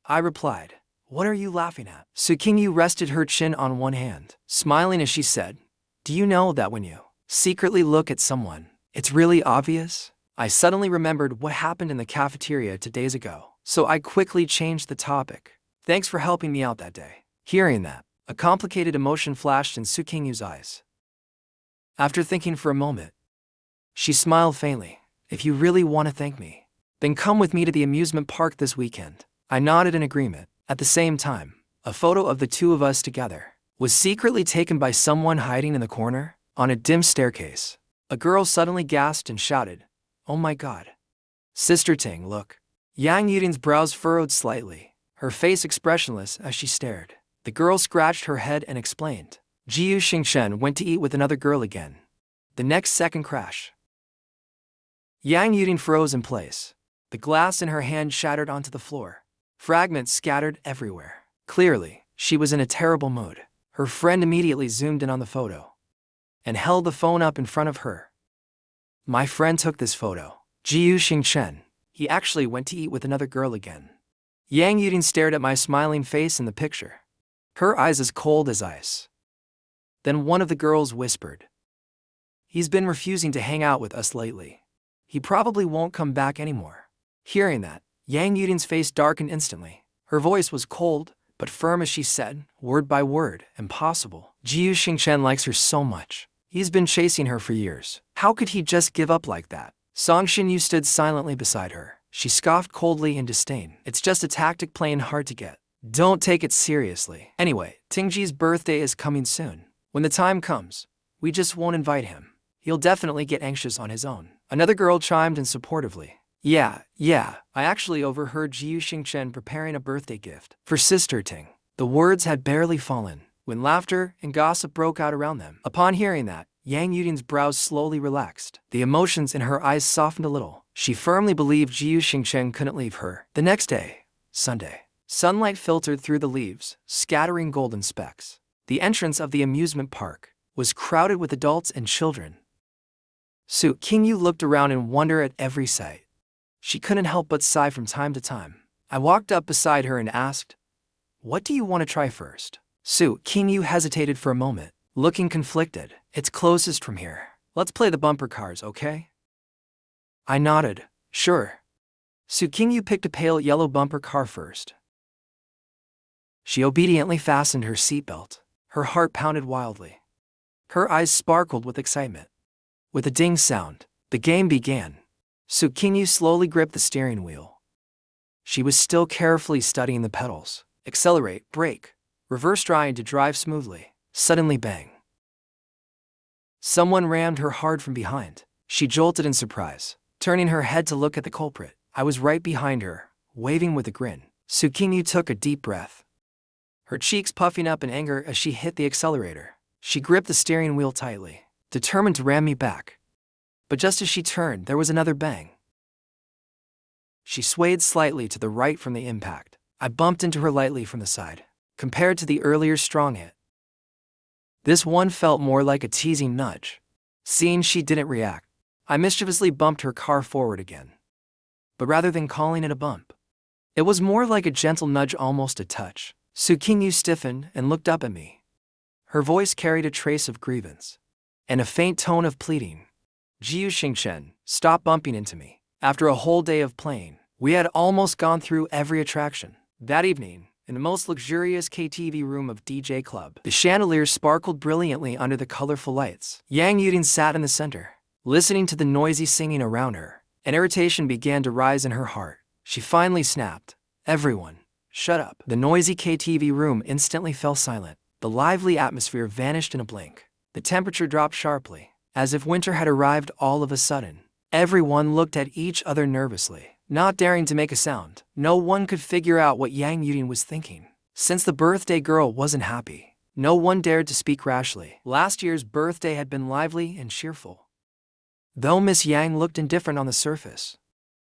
I replied. "What are you laughing at?" Su Qingyu rested her chin on one hand, smiling as she said, "Do you know that when you secretly look at someone, it's really obvious?" I suddenly remembered what happened in the cafeteria 2 days ago, so I quickly changed the topic. "Thanks for helping me out that day." Hearing that, a complicated emotion flashed in Su Qingyu's eyes. After thinking for a moment, she smiled faintly. "If you really want to thank me, then come with me to the amusement park this weekend." I nodded in agreement. At the same time, a photo of the two of us together was secretly taken by someone hiding in the corner. On a dim staircase, a girl suddenly gasped and shouted, "Oh my god. Sister Ting, look." Yang Yuding's brows furrowed slightly. her face expressionless as she stared. The girl scratched her head and explained. Jiu Xingchen went to eat with another girl again. The next second crash. Yang Yudin froze in place. The glass in her hand shattered onto the floor. Fragments scattered everywhere. Clearly, she was in a terrible mood. Her friend immediately zoomed in on the photo and held the phone up in front of her. My friend took this photo. Jiu Xingchen. He actually went to eat with another girl again. Yang Yudin stared at my smiling face in the picture, her eyes as cold as ice. Then one of the girls whispered, he's been refusing to hang out with us lately. He probably won't come back anymore. Hearing that, Yang Yudin's face darkened instantly. Her voice was cold, but firm as she said, word by word, impossible. Jiu Xingchen likes her so much. He's been chasing her for years. How could he just give up like that? Song Xinyu stood silently beside her. She scoffed coldly in disdain. It's just a tactic playing hard to get. Don't take it seriously. Anyway, Tingji's birthday is coming soon. When the time comes, we just won't invite him. He'll definitely get anxious on his own. Another girl chimed in supportively. Yeah, I actually overheard Jiu Xingchen preparing a birthday gift for Sister Ting. The words had barely fallen when laughter and gossip broke out around them. Upon hearing that, Yang Yudin's brows slowly relaxed. The emotions in her eyes softened a little. She firmly believed Jiu Xingchen couldn't leave her. The next day, Sunday, sunlight filtered through the leaves, scattering golden specks. The entrance of the amusement park was crowded with adults and children. Su Qingyu looked around in wonder at every sight. She couldn't help but sigh from time to time. I walked up beside her and asked, what do you want to try first? Su Qingyu hesitated for a moment, looking conflicted. It's closest from here. Let's play the bumper cars, okay? I nodded. Sure. Su Qingyu picked a pale yellow bumper car first. She obediently fastened her seatbelt. Her heart pounded wildly. Her eyes sparkled with excitement. With a ding sound, the game began. Su Qingyu slowly gripped the steering wheel. She was still carefully studying the pedals. Accelerate, brake, reverse, trying to drive smoothly. Suddenly, bang. Someone rammed her hard from behind. She jolted in surprise, turning her head to look at the culprit. I was right behind her, waving with a grin. Su Qingyu took a deep breath, her cheeks puffing up in anger as she hit the accelerator. She gripped the steering wheel tightly, determined to ram me back. But just as she turned, there was another bang. She swayed slightly to the right from the impact. I bumped into her lightly from the side. Compared to the earlier strong hit, this one felt more like a teasing nudge. Seeing she didn't react, I mischievously bumped her car forward again. But rather than calling it a bump, it was more like a gentle nudge, almost a touch. Su Qingyu stiffened and looked up at me. Her voice carried a trace of grievance and a faint tone of pleading. Jiu Xingchen, stop bumping into me. After a whole day of playing, we had almost gone through every attraction. That evening, in the most luxurious KTV room of DJ Club, the chandeliers sparkled brilliantly under the colorful lights. Yang Yudin sat in the center, listening to the noisy singing around her. An irritation began to rise in her heart. She finally snapped. Everyone, shut up. The noisy KTV room instantly fell silent. The lively atmosphere vanished in a blink. The temperature dropped sharply, as if winter had arrived all of a sudden. Everyone looked at each other nervously, not daring to make a sound. No one could figure out what Yang Yudin was thinking. Since the birthday girl wasn't happy, no one dared to speak rashly. Last year's birthday had been lively and cheerful. Though Miss Yang looked indifferent on the surface,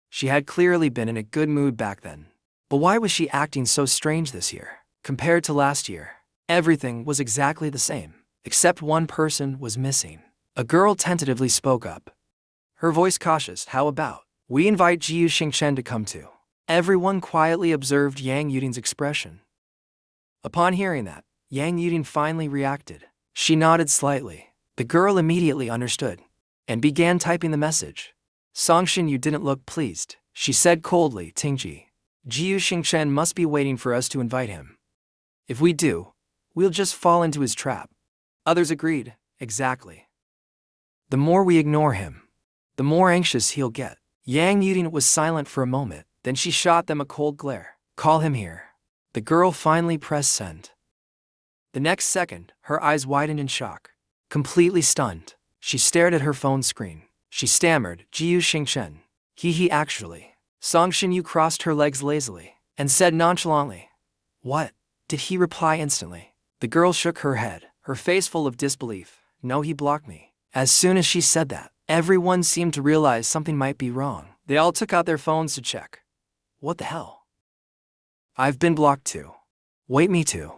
she had clearly been in a good mood back then. But why was she acting so strange this year? Compared to last year, everything was exactly the same, except one person was missing. A girl tentatively spoke up, her voice cautious. How about we invite Jiu Xingchen to come too? Everyone quietly observed Yang Yudin's expression. Upon hearing that, Yang Yudin finally reacted. She nodded slightly. The girl immediately understood and began typing the message. Songshin, you didn't look pleased, she said coldly. Tingji, Jiu Xingchen must be waiting for us to invite him. If we do, we'll just fall into his trap. Others agreed. Exactly. The more we ignore him, the more anxious he'll get. Yang Yudin was silent for a moment, then she shot them a cold glare. Call him here. The girl finally pressed send. The next second, her eyes widened in shock. Completely stunned, she stared at her phone screen. She stammered, Jiu Xingchen. He actually. Song Xinyu crossed her legs lazily and said nonchalantly, "What?" Did he reply instantly? The girl shook her head, her face full of disbelief. "No, he blocked me." As soon as she said that, everyone seemed to realize something might be wrong. They all took out their phones to check. What the hell? I've been blocked too. Wait, me too.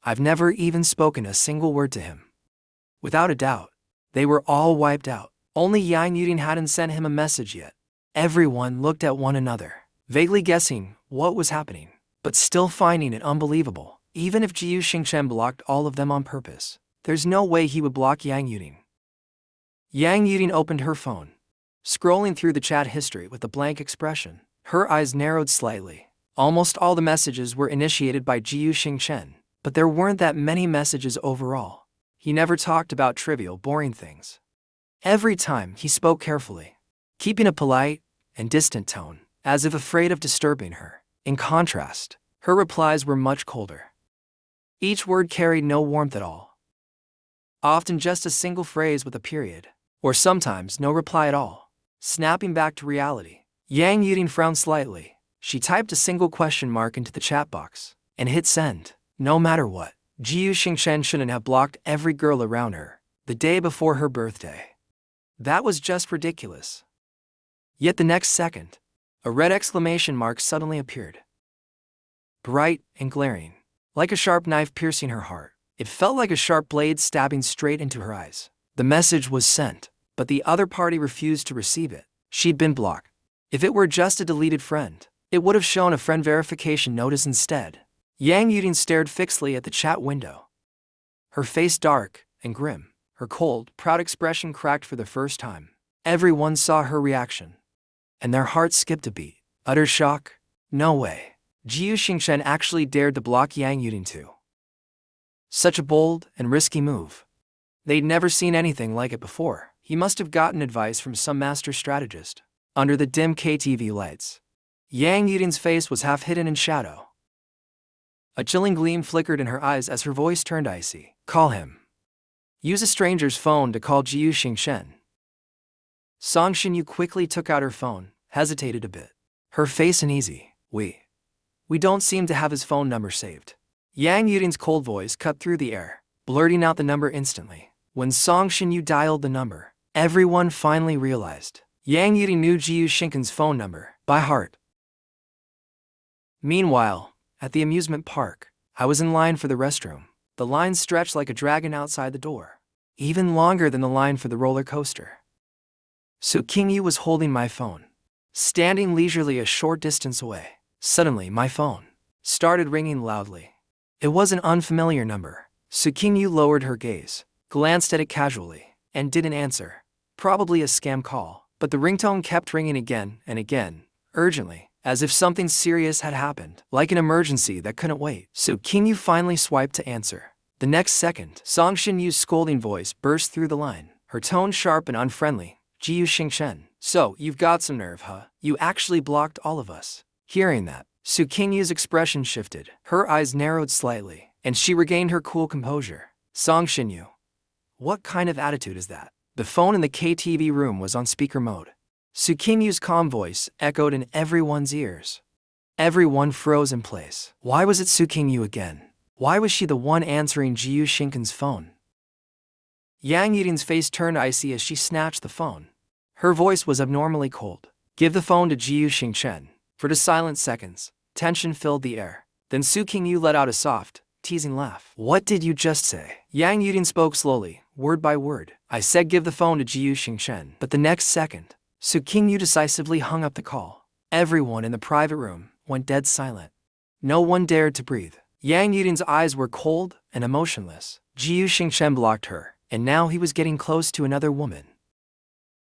I've never even spoken a single word to him. Without a doubt, they were all wiped out. Only Yang Yuding hadn't sent him a message yet. Everyone looked at one another, vaguely guessing what was happening, but still finding it unbelievable. Even if Jiu Xingchen blocked all of them on purpose, there's no way he would block Yang Yuding. Yang Yuding opened her phone, scrolling through the chat history with a blank expression. Her eyes narrowed slightly. Almost all the messages were initiated by Jiu Xingchen, but there weren't that many messages overall. He never talked about trivial, boring things. Every time he spoke carefully, keeping a polite and distant tone, as if afraid of disturbing her. In contrast, her replies were much colder. Each word carried no warmth at all. Often just a single phrase with a period, or sometimes no reply at all. Snapping back to reality, Yang Yuding frowned slightly. She typed a single question mark into the chat box and hit send. No matter what, Jiu Xingchen shouldn't have blocked every girl around her the day before her birthday. That was just ridiculous. Yet the next second, a red exclamation mark suddenly appeared. Bright and glaring, like a sharp knife piercing her heart. It felt like a sharp blade stabbing straight into her eyes. The message was sent, but the other party refused to receive it. She'd been blocked. If it were just a deleted friend, it would have shown a friend verification notice instead. Yang Yuding stared fixedly at the chat window, her face dark and grim. Her cold, proud expression cracked for the first time. Everyone saw her reaction, and their hearts skipped a beat. Utter shock. No way. Jiu Xingchen actually dared to block Yang Yuding too. Such a bold and risky move. They'd never seen anything like it before. He must have gotten advice from some master strategist. Under the dim KTV lights, Yang Yuding's face was half hidden in shadow. A chilling gleam flickered in her eyes as her voice turned icy. Call him. Use a stranger's phone to call Jiu Xingchen. Song Xinyu quickly took out her phone, hesitated a bit. Her face uneasy. We don't seem to have his phone number saved. Yang Yuding's cold voice cut through the air, blurting out the number instantly. When Song Xinyu dialed the number, everyone finally realized Yang Yuding knew Jiu Xingchen's phone number by heart. Meanwhile, at the amusement park, I was in line for the restroom. The line stretched like a dragon outside the door, even longer than the line for the roller coaster. So Qingyu was holding my phone, standing leisurely a short distance away. Suddenly, my phone started ringing loudly. It was an unfamiliar number. So Qingyu lowered her gaze, glanced at it casually, and didn't answer. Probably a scam call, but the ringtone kept ringing again and again, urgently, as if something serious had happened, like an emergency that couldn't wait. So Qingyu finally swiped to answer. The next second, Song Xinyu's scolding voice burst through the line, her tone sharp and unfriendly. Jiu Xingchen. So, you've got some nerve, huh? You actually blocked all of us. Hearing that, Su Qingyu's expression shifted. Her eyes narrowed slightly, and she regained her cool composure. Song Xinyu. What kind of attitude is that? The phone in the KTV room was on speaker mode. Su Qingyu's calm voice echoed in everyone's ears. Everyone froze in place. Why was it Su Qingyu again? Why was she the one answering Jiu Xingchen's phone? Yang Yuding's face turned icy as she snatched the phone. Her voice was abnormally cold. Give the phone to Jiu Xingchen. For the silent seconds, tension filled the air. Then Su Qingyu let out a soft, teasing laugh. What did you just say? Yang Yuding spoke slowly, word by word. I said give the phone to Jiu Xingchen. But the next second, Su Qingyu decisively hung up the call. Everyone in the private room went dead silent. No one dared to breathe. Yang Yuding's eyes were cold and emotionless. Jiu Xingchen blocked her, and now he was getting close to another woman.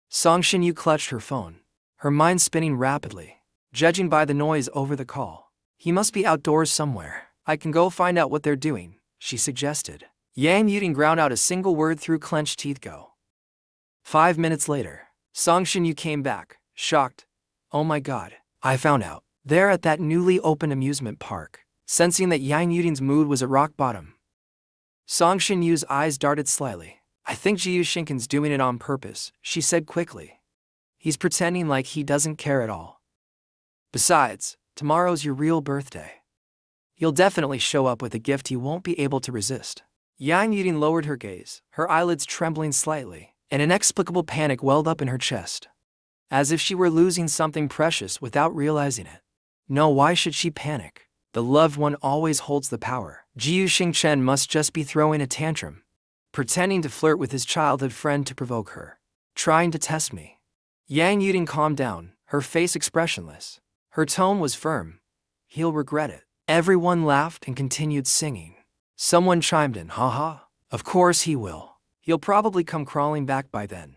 Song Xinyu clutched her phone, her mind spinning rapidly. Judging by the noise over the call, he must be outdoors somewhere. I can go find out what they're doing, she suggested. Yang Yuding ground out a single word through clenched teeth. Go. 5 minutes later, Song Xinyu came back, shocked. Oh my god, I found out. There at that newly opened amusement park, sensing that Yang Yuding's mood was at rock bottom. Song Xinyu's eyes darted slightly. I think Jiu Xingchen's doing it on purpose, she said quickly. He's pretending like he doesn't care at all. Besides, Tomorrow's your real birthday. You'll definitely show up with a gift you won't be able to resist. Yang Yudin lowered her gaze, her eyelids trembling slightly, and inexplicable panic welled up in her chest, as if she were losing something precious without realizing it. No, why should she panic? The loved one always holds the power. Jiu Xingchen must just be throwing a tantrum, pretending to flirt with his childhood friend to provoke her, trying to test me. Yang Yudin calmed down, her face expressionless. Her tone was firm. He'll regret it. Everyone laughed and continued singing. Someone chimed in, haha. Of course he will. He'll probably come crawling back by then.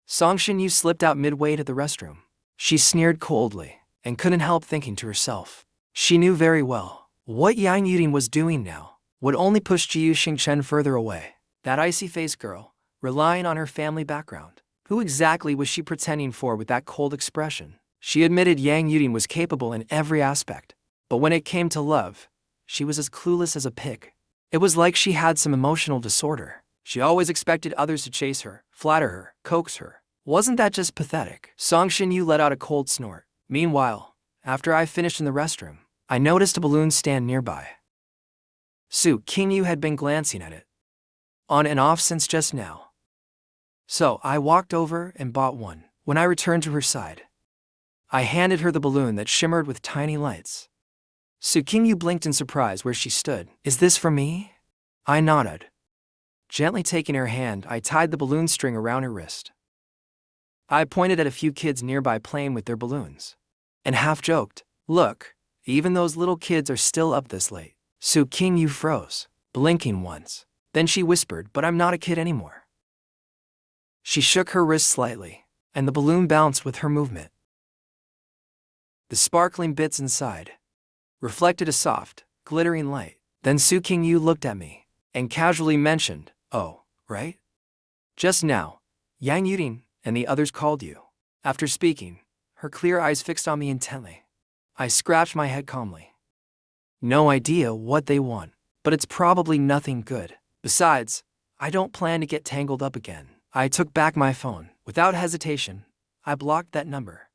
Song Shinyu slipped out midway to the restroom. She sneered coldly and couldn't help thinking to herself. She knew very well what Yang Yudin was doing now would only push Jiu Xingchen further away. That icy-faced girl, relying on her family background. Who exactly was she pretending for with that cold expression? She admitted Yang Yudin was capable in every aspect, but when it came to love, she was as clueless as a pig. It was like she had some emotional disorder. She always expected others to chase her, flatter her, coax her. Wasn't that just pathetic? Song Shinyu let out a cold snort. Meanwhile, after I finished in the restroom, I noticed a balloon stand nearby. Su Qingyu had been glancing at it, on and off since just now. So I walked over and bought one. When I returned to her side, I handed her the balloon that shimmered with tiny lights. Su Qingyu blinked in surprise where she stood. Is this for me? I nodded. Gently taking her hand, I tied the balloon string around her wrist. I pointed at a few kids nearby playing with their balloons, and half joked, look, even those little kids are still up this late. Su Qingyu froze, blinking once. Then she whispered, but I'm not a kid anymore. She shook her wrist slightly, and the balloon bounced with her movement. The sparkling bits inside reflected a soft, glittering light. Then Su Qingyu looked at me and casually mentioned, oh, right? Just now, Yang Yudin and the others called you. After speaking, her clear eyes fixed on me intently. I scratched my head calmly. No idea what they want, but it's probably nothing good. Besides, I don't plan to get tangled up again. I took back my phone. Without hesitation, I blocked that number.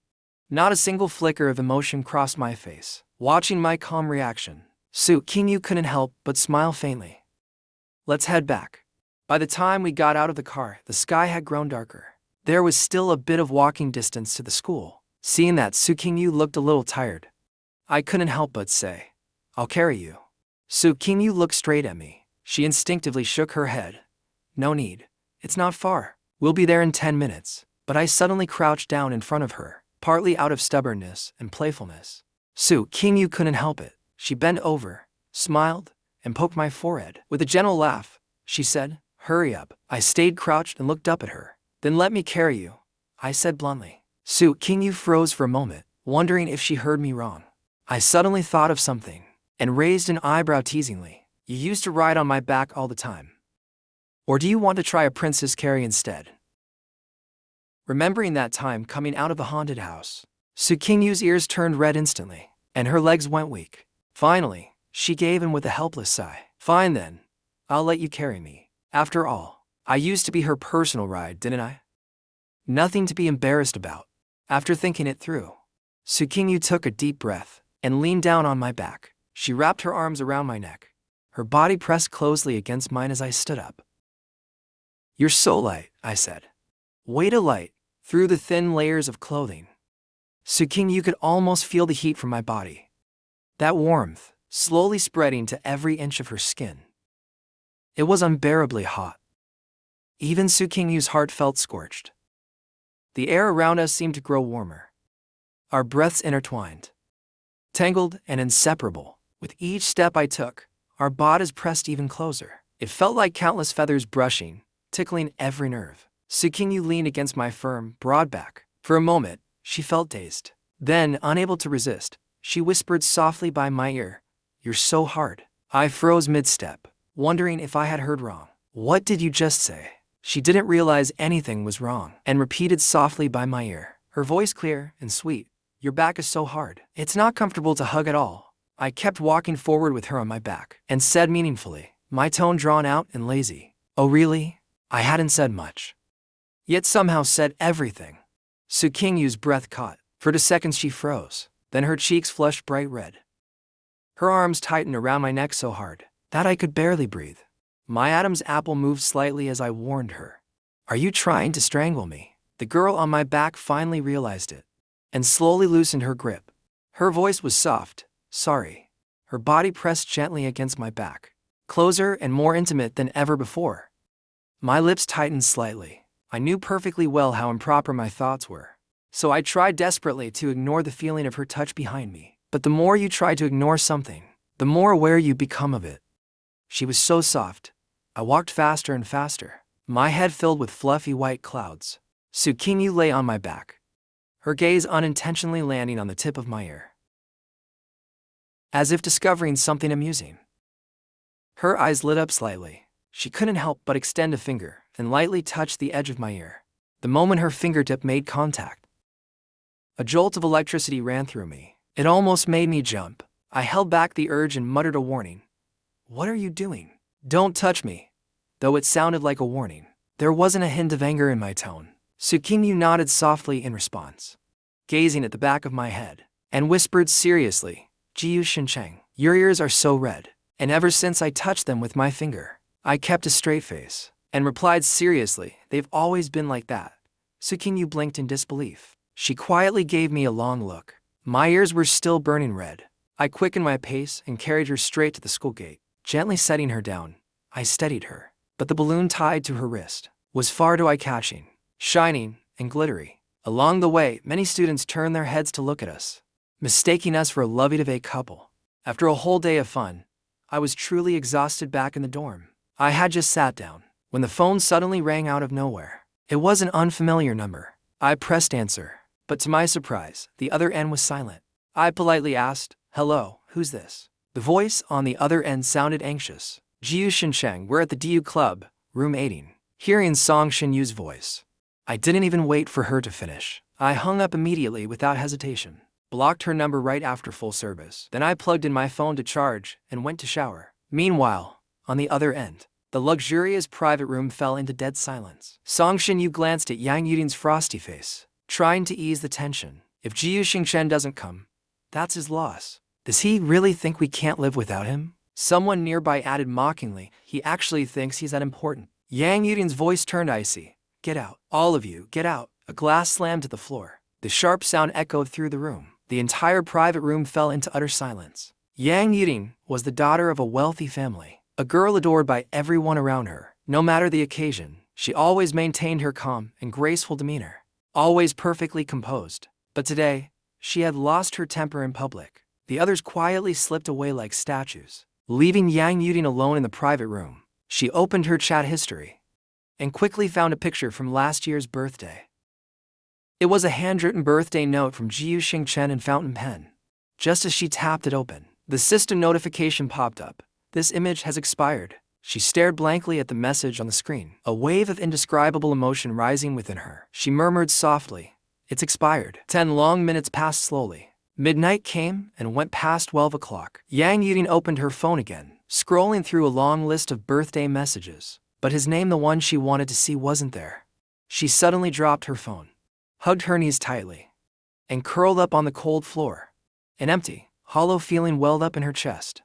Not a single flicker of emotion crossed my face. Watching my calm reaction, Su Qingyu couldn't help but smile faintly. Let's head back. By the time we got out of the car, the sky had grown darker. There was still a bit of walking distance to the school. Seeing that Su Qingyu looked a little tired, I couldn't help but say, I'll carry you. Su Qingyu looked straight at me. She instinctively shook her head. No need. It's not far. We'll be there in 10 minutes. But I suddenly crouched down in front of her, partly out of stubbornness and playfulness. Su Qingyu couldn't help it. She bent over, smiled, and poked my forehead. With a gentle laugh, she said, hurry up. I stayed crouched and looked up at her. Then let me carry you, I said bluntly. Su Qingyu froze for a moment, wondering if she heard me wrong. I suddenly thought of something, and raised an eyebrow teasingly. You used to ride on my back all the time. Or do you want to try a princess carry instead? Remembering that time coming out of the haunted house, Su Qingyu's ears turned red instantly, and her legs went weak. Finally, she gave in with a helpless sigh. Fine then, I'll let you carry me. After all, I used to be her personal ride, didn't I? Nothing to be embarrassed about. After thinking it through, Su Qingyu took a deep breath and leaned down on my back. She wrapped her arms around my neck. Her body pressed closely against mine as I stood up. You're so light, I said. Weight of light, through the thin layers of clothing. Su Qingyu could almost feel the heat from my body. That warmth, slowly spreading to every inch of her skin. It was unbearably hot. Even Su Qingyu's heart felt scorched. The air around us seemed to grow warmer. Our breaths intertwined, tangled and inseparable. With each step I took, our bodies pressed even closer. It felt like countless feathers brushing, tickling every nerve. Su Qingyu leaned against my firm, broad back. For a moment, she felt dazed. Then, unable to resist, she whispered softly by my ear, You're so hard. I froze mid-step, wondering if I had heard wrong. What did you just say? She didn't realize anything was wrong, and repeated softly by my ear, her voice clear and sweet, Your back is so hard. It's not comfortable to hug at all. I kept walking forward with her on my back, and said meaningfully, my tone drawn out and lazy, Oh really? I hadn't said much, yet somehow said everything. Su Qingyu's breath caught. For 2 seconds she froze. Then her cheeks flushed bright red. Her arms tightened around my neck so hard that I could barely breathe. My Adam's apple moved slightly as I warned her. "Are you trying to strangle me?" The girl on my back finally realized it and slowly loosened her grip. Her voice was soft, "Sorry." Her body pressed gently against my back, closer and more intimate than ever before. My lips tightened slightly. I knew perfectly well how improper my thoughts were, so I tried desperately to ignore the feeling of her touch behind me. But the more you try to ignore something, the more aware you become of it. She was so soft. I walked faster and faster, my head filled with fluffy white clouds. Tsukimi lay on my back, her gaze unintentionally landing on the tip of my ear, as if discovering something amusing. Her eyes lit up slightly. She couldn't help but extend a finger and lightly touch the edge of my ear. The moment her fingertip made contact, a jolt of electricity ran through me. It almost made me jump. I held back the urge and muttered a warning. "What are you doing? Don't touch me." Though it sounded like a warning, there wasn't a hint of anger in my tone. Tsukimi nodded softly in response, gazing at the back of my head, and whispered seriously, "Jiyu Shincheng, your ears are so red." And ever since I touched them with my finger, I kept a straight face and replied seriously, "They've always been like that." Tsukimi blinked in disbelief. She quietly gave me a long look. My ears were still burning red. I quickened my pace and carried her straight to the school gate. Gently setting her down, I steadied her, but the balloon tied to her wrist was far too eye-catching, shining, and glittery. Along the way, many students turned their heads to look at us, mistaking us for a lovey-dovey couple. After a whole day of fun, I was truly exhausted back in the dorm. I had just sat down when the phone suddenly rang out of nowhere. It was an unfamiliar number. I pressed answer, but to my surprise, the other end was silent. I politely asked, "Hello, who's this?" The voice on the other end sounded anxious. "Jiyu Shincheng, we're at the DU Club, room 18. Hearing Song Shinyu's voice, I didn't even wait for her to finish. I hung up immediately without hesitation, blocked her number right after full service. Then I plugged in my phone to charge and went to shower. Meanwhile, on the other end, the luxurious private room fell into dead silence. Song Shinyu glanced at Yang Yuding's frosty face, trying to ease the tension. If Jiyu Xingchen doesn't come, that's his loss. Does he really think we can't live without him? Someone nearby added mockingly, "He actually thinks he's that important." Yang Yuding's voice turned icy. "Get out. All of you, get out." A glass slammed to the floor. The sharp sound echoed through the room. The entire private room fell into utter silence. Yang Yuding was the daughter of a wealthy family, a girl adored by everyone around her. No matter the occasion, she always maintained her calm and graceful demeanor, always perfectly composed. But today, she had lost her temper in public. The others quietly slipped away like statues, leaving Yang Yuding alone in the private room. She opened her chat history and quickly found a picture from last year's birthday. It was a handwritten birthday note from Jiyu Xingchen in fountain pen. Just as she tapped it open, the system notification popped up. "This image has expired." She stared blankly at the message on the screen, a wave of indescribable emotion rising within her. She murmured softly, "It's expired." 10 long minutes passed slowly. Midnight came and went past 12 o'clock. Yang Yuding opened her phone again, scrolling through a long list of birthday messages. But his name, the one she wanted to see, wasn't there. She suddenly dropped her phone, hugged her knees tightly, and curled up on the cold floor. An empty, hollow feeling welled up in her chest.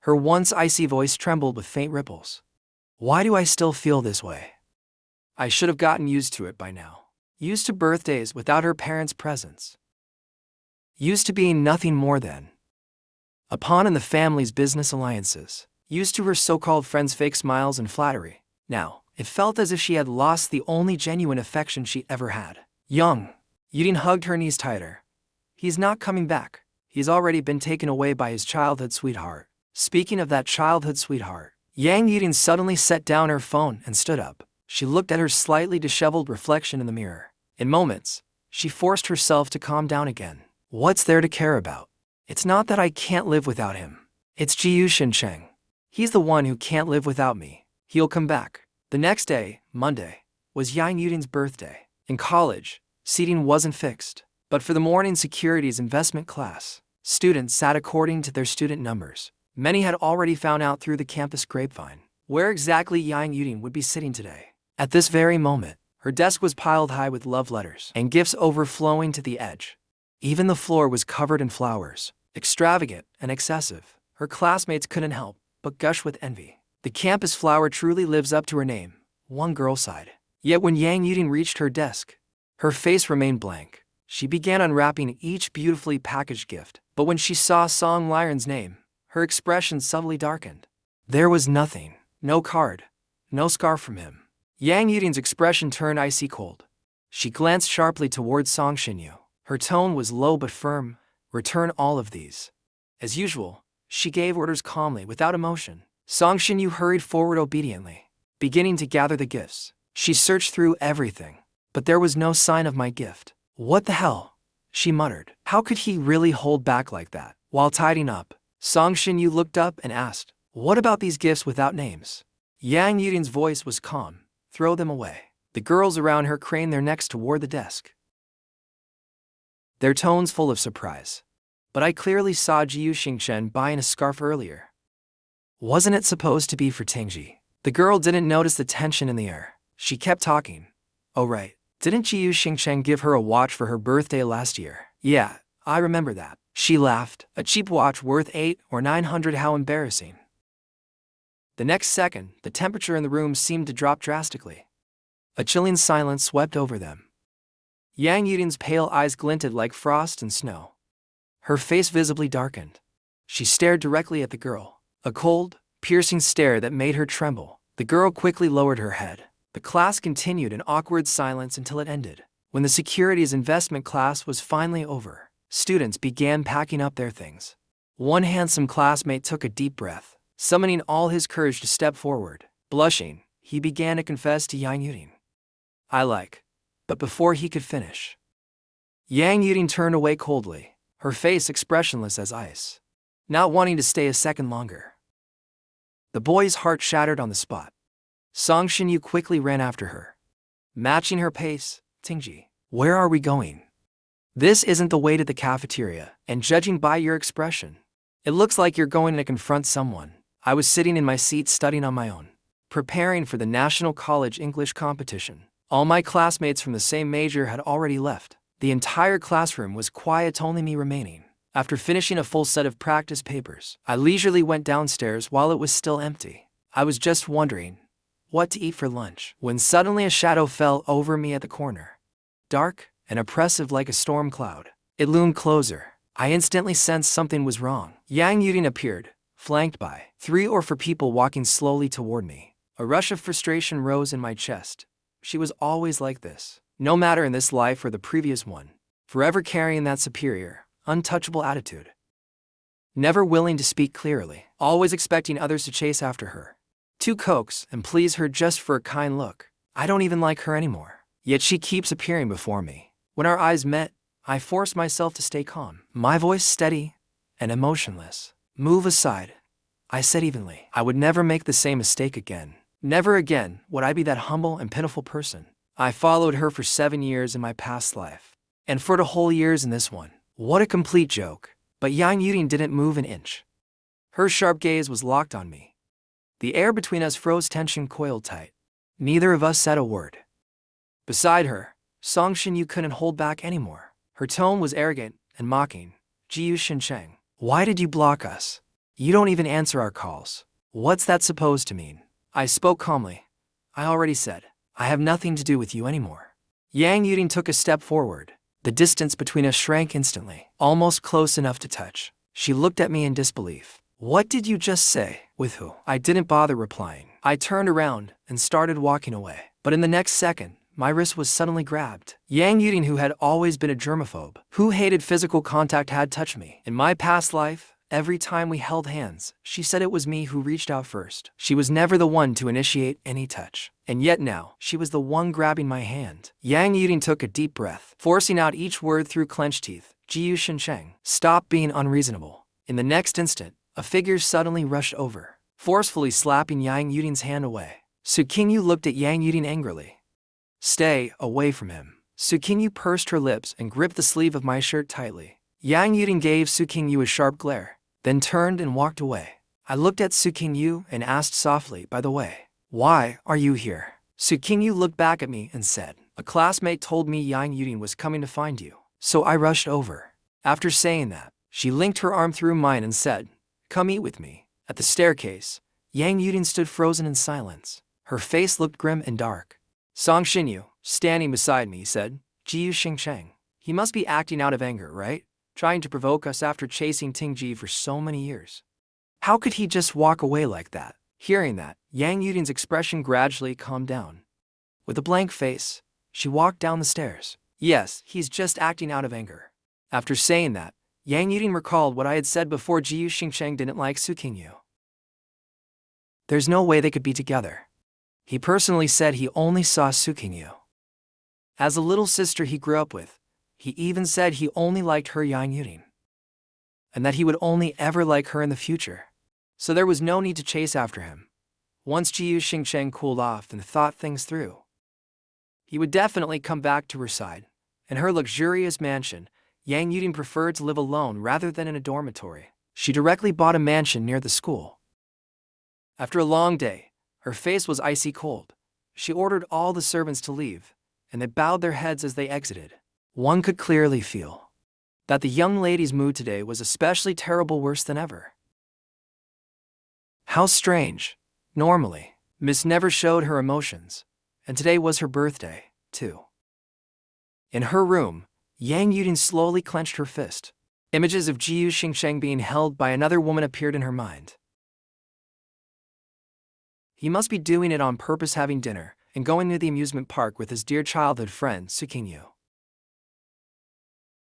Her once icy voice trembled with faint ripples. "Why do I still feel this way? I should have gotten used to it by now. Used to birthdays without her parents' presence. Used to being nothing more than a pawn in the family's business alliances. Used to her so-called friends' fake smiles and flattery. Now, it felt as if she had lost the only genuine affection she ever had." Young Yuding hugged her knees tighter. "He's not coming back. He's already been taken away by his childhood sweetheart." Speaking of that childhood sweetheart, Yang Yuding suddenly set down her phone and stood up. She looked at her slightly disheveled reflection in the mirror. In moments, she forced herself to calm down again. "What's there to care about? It's not that I can't live without him. It's Jiyu Xingchen. He's the one who can't live without me. He'll come back." The next day, Monday, was Yang Yuding's birthday. In college, seating wasn't fixed, but for the morning securities investment class, students sat according to their student numbers. Many had already found out through the campus grapevine where exactly Yang Yuding would be sitting today. At this very moment, her desk was piled high with love letters and gifts overflowing to the edge. Even the floor was covered in flowers, extravagant and excessive. Her classmates couldn't help but gush with envy. The campus flower truly lives up to her name, one girl sighed. Yet when Yang Yuding reached her desk, her face remained blank. She began unwrapping each beautifully packaged gift, but when she saw Song Liren's name, her expression subtly darkened. There was nothing, no card, no scarf from him. Yang Yuding's expression turned icy cold. She glanced sharply towards Song Xinyu. Her tone was low but firm. Return all of these. As usual, she gave orders calmly, without emotion. Song Xinyu hurried forward obediently, beginning to gather the gifts. She searched through everything, but there was no sign of my gift. What the hell? She muttered. How could he really hold back like that? While tidying up, Song Xinyu looked up and asked, "What about these gifts without names?" Yang Yuding's voice was calm. "Throw them away." The girls around her craned their necks toward the desk, their tones full of surprise. But I clearly saw Jiu Xingchen buying a scarf earlier. Wasn't it supposed to be for Tingji? The girl didn't notice the tension in the air. She kept talking. "Oh right, didn't Jiu Xingchen give her a watch for her birthday last year?" "Yeah, I remember that." She laughed. "A cheap watch worth 800 or 900, how embarrassing." The next second, the temperature in the room seemed to drop drastically. A chilling silence swept over them. Yang Yuding's pale eyes glinted like frost and snow. Her face visibly darkened. She stared directly at the girl, a cold, piercing stare that made her tremble. The girl quickly lowered her head. The class continued in awkward silence until it ended. When the securities investment class was finally over, students began packing up their things. One handsome classmate took a deep breath, summoning all his courage to step forward. Blushing, he began to confess to Yang Yuding. "I like." But before he could finish, Yang Yuding turned away coldly, her face expressionless as ice, not wanting to stay a second longer. The boy's heart shattered on the spot. Song Xinyu quickly ran after her, matching her pace. "Tingji, where are we going? This isn't the way to the cafeteria, and judging by your expression, it looks like you're going to confront someone." I was sitting in my seat studying on my own, preparing for the National College English competition. All my classmates from the same major had already left. The entire classroom was quiet, only me remaining. After finishing a full set of practice papers, I leisurely went downstairs while it was still empty. I was just wondering what to eat for lunch when suddenly a shadow fell over me at the corner. Dark and oppressive like a storm cloud, it loomed closer. I instantly sensed something was wrong. Yang Yuding appeared, flanked by 3 or 4 people walking slowly toward me. A rush of frustration rose in my chest. She was always like this, no matter in this life or the previous one, forever carrying that superior, untouchable attitude. Never willing to speak clearly, always expecting others to chase after her, to coax and please her just for a kind look. I don't even like her anymore, yet she keeps appearing before me. When our eyes met, I forced myself to stay calm, my voice steady and emotionless. "Move aside," I said evenly. I would never make the same mistake again. Never again would I be that humble and pitiful person. I followed her for 7 years in my past life, and for the whole years in this one. What a complete joke. But Yang Yuding didn't move an inch. Her sharp gaze was locked on me. The air between us froze, tension coiled tight. Neither of us said a word. Beside her, Song Xinyu couldn't hold back anymore. Her tone was arrogant and mocking. "Jiu Xincheng, why did you block us? You don't even answer our calls. What's that supposed to mean?" I spoke calmly. "I already said, I have nothing to do with you anymore." Yang Yuding took a step forward. The distance between us shrank instantly, almost close enough to touch. She looked at me in disbelief. "What did you just say? With who?" I didn't bother replying. I turned around and started walking away. But in the next second, my wrist was suddenly grabbed. Yang Yuding, who had always been a germaphobe, who hated physical contact, had touched me. In my past life, every time we held hands, she said it was me who reached out first. She was never the one to initiate any touch. And yet now, she was the one grabbing my hand. Yang Yuding took a deep breath, forcing out each word through clenched teeth. "Jiu Xincheng, stop being unreasonable." In the next instant, a figure suddenly rushed over, forcefully slapping Yang Yuding's hand away. Suqingyu looked at Yang Yuding angrily. "Stay away from him." Suqingyu pursed her lips and gripped the sleeve of my shirt tightly. Yang Yuding gave Suqingyu a sharp glare, then turned and walked away. I looked at Suqingyu and asked softly, "By the way, why are you here?" Suqingyu looked back at me and said, "A classmate told me Yang Yuding was coming to find you, so I rushed over." After saying that, she linked her arm through mine and said, "Come eat with me." At the staircase, Yang Yudin stood frozen in silence. Her face looked grim and dark. Song Xinyu, standing beside me, said, "Jiyu Xingcheng. He must be acting out of anger, right? Trying to provoke us after chasing Tingji for so many years. How could he just walk away like that?" Hearing that, Yang Yudin's expression gradually calmed down. With a blank face, she walked down the stairs. "Yes, he's just acting out of anger." After saying that, Yang Yudin recalled what I had said before. Jiyu Xingcheng didn't like Su Qingyu. There's no way they could be together. He personally said he only saw Su Qingyu as a little sister he grew up with. He even said he only liked her, Yang Yudin, and that he would only ever like her in the future. So there was no need to chase after him. Once Jiyu Xingcheng cooled off and thought things through, he would definitely come back to her side. In her luxurious mansion, Yang Yudin preferred to live alone rather than in a dormitory. She directly bought a mansion near the school. After a long day, her face was icy cold. She ordered all the servants to leave, and they bowed their heads as they exited. One could clearly feel that the young lady's mood today was especially terrible, worse than ever. How strange. Normally, Miss never showed her emotions, and today was her birthday, too. In her room, Yang Yudin slowly clenched her fist. Images of Jiyu Xingcheng being held by another woman appeared in her mind. He must be doing it on purpose, having dinner and going to the amusement park with his dear childhood friend, Su Qingyu.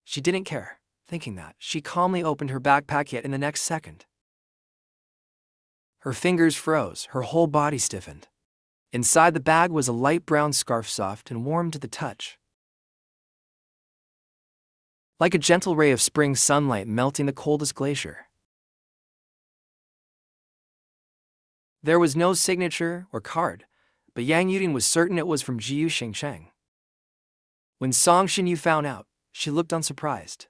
She didn't care. Thinking that, she calmly opened her backpack, yet in the next second, her fingers froze, her whole body stiffened. Inside the bag was a light brown scarf, soft and warm to the touch, like a gentle ray of spring sunlight melting the coldest glacier. There was no signature or card, but Yang Yudin was certain it was from Jiyu Xingcheng. When Song Xinyu found out, she looked unsurprised.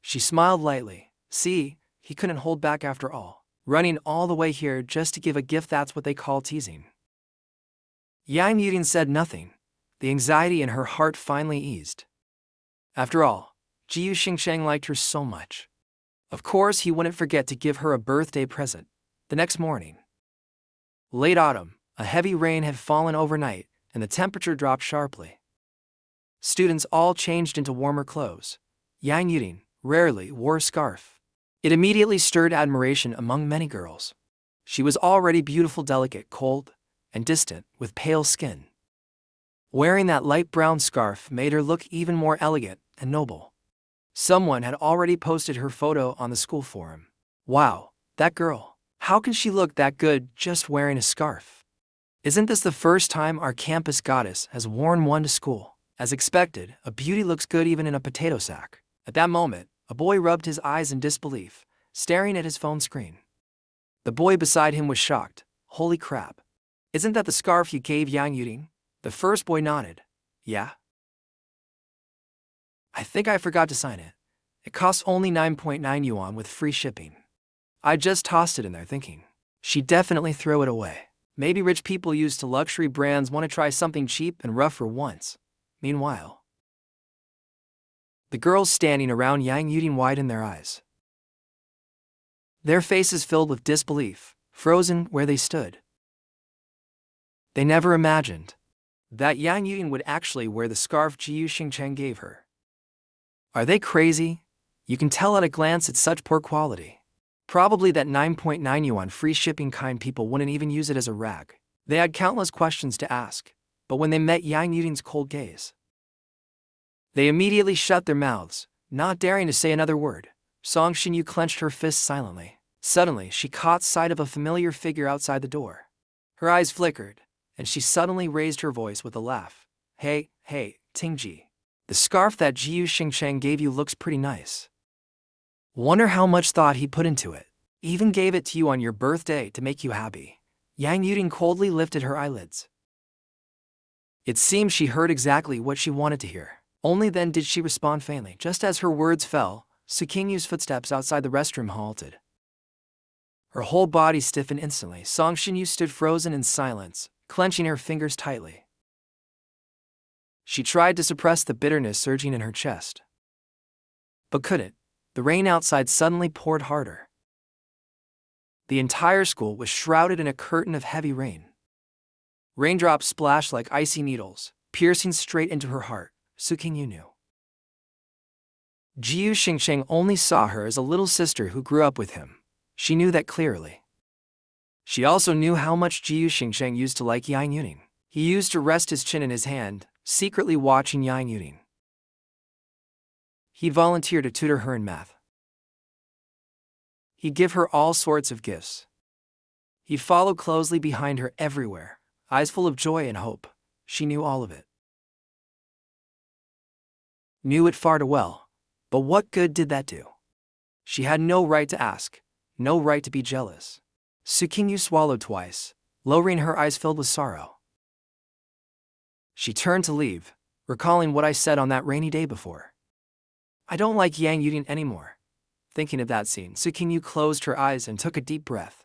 She smiled lightly. See, he couldn't hold back after all. Running all the way here just to give a gift, that's what they call teasing. Yang Yudin said nothing. The anxiety in her heart finally eased. After all, Jiyu Xingcheng liked her so much. Of course, he wouldn't forget to give her a birthday present. The next morning, late autumn, a heavy rain had fallen overnight, and the temperature dropped sharply. Students all changed into warmer clothes. Yang Yudin rarely wore a scarf. It immediately stirred admiration among many girls. She was already beautiful, delicate, cold, and distant, with pale skin. Wearing that light brown scarf made her look even more elegant and noble. Someone had already posted her photo on the school forum. Wow, that girl. How can she look that good just wearing a scarf? Isn't this the first time our campus goddess has worn one to school? As expected, a beauty looks good even in a potato sack. At that moment, a boy rubbed his eyes in disbelief, staring at his phone screen. The boy beside him was shocked. Holy crap. Isn't that the scarf you gave Yang Yudin? The first boy nodded. Yeah? I think I forgot to sign it. It costs only 9.9 yuan with free shipping. I just tossed it in there thinking, she'd definitely throw it away. Maybe rich people used to luxury brands want to try something cheap and rough for once. Meanwhile, the girls standing around Yang Yudin widened their eyes. Their faces filled with disbelief, frozen where they stood. They never imagined that Yang Yudin would actually wear the scarf Jiyu Xingcheng gave her. Are they crazy? You can tell at a glance it's such poor quality. Probably that 9.9 yuan free shipping kind people wouldn't even use it as a rag. They had countless questions to ask, but when they met Yang Yudin's cold gaze, they immediately shut their mouths, not daring to say another word. Song Xinyu clenched her fists silently. Suddenly, she caught sight of a familiar figure outside the door. Her eyes flickered, and she suddenly raised her voice with a laugh. Hey, Tingji. The scarf that Jiyu Xingcheng gave you looks pretty nice. Wonder how much thought he put into it. Even gave it to you on your birthday to make you happy. Yang Yudin coldly lifted her eyelids. It seemed she heard exactly what she wanted to hear. Only then did she respond faintly. Just as her words fell, Su Qingyu's footsteps outside the restroom halted. Her whole body stiffened instantly. Song Xinyu stood frozen in silence, clenching her fingers tightly. She tried to suppress the bitterness surging in her chest. but couldn't. The rain outside suddenly poured harder. The entire school was shrouded in a curtain of heavy rain. Raindrops splashed like icy needles, piercing straight into her heart. Suking knew. Jiu Xingsheng only saw her as a little sister who grew up with him. She knew that clearly. She also knew how much Jiu Xingsheng used to like Yang Yuning. He used to rest his chin in his hand, secretly watching Yang Yuning. He'd volunteer to tutor her in math. He'd give her all sorts of gifts. He'd follow closely behind her everywhere, eyes full of joy and hope. She knew all of it. Knew it far too well. But what good did that do? She had no right to ask, no right to be jealous. Suking swallowed twice, lowering her eyes filled with sorrow. She turned to leave, recalling what I said on that rainy day before. I don't like Yang Yuting anymore. Thinking of that scene, Suking closed her eyes and took a deep breath.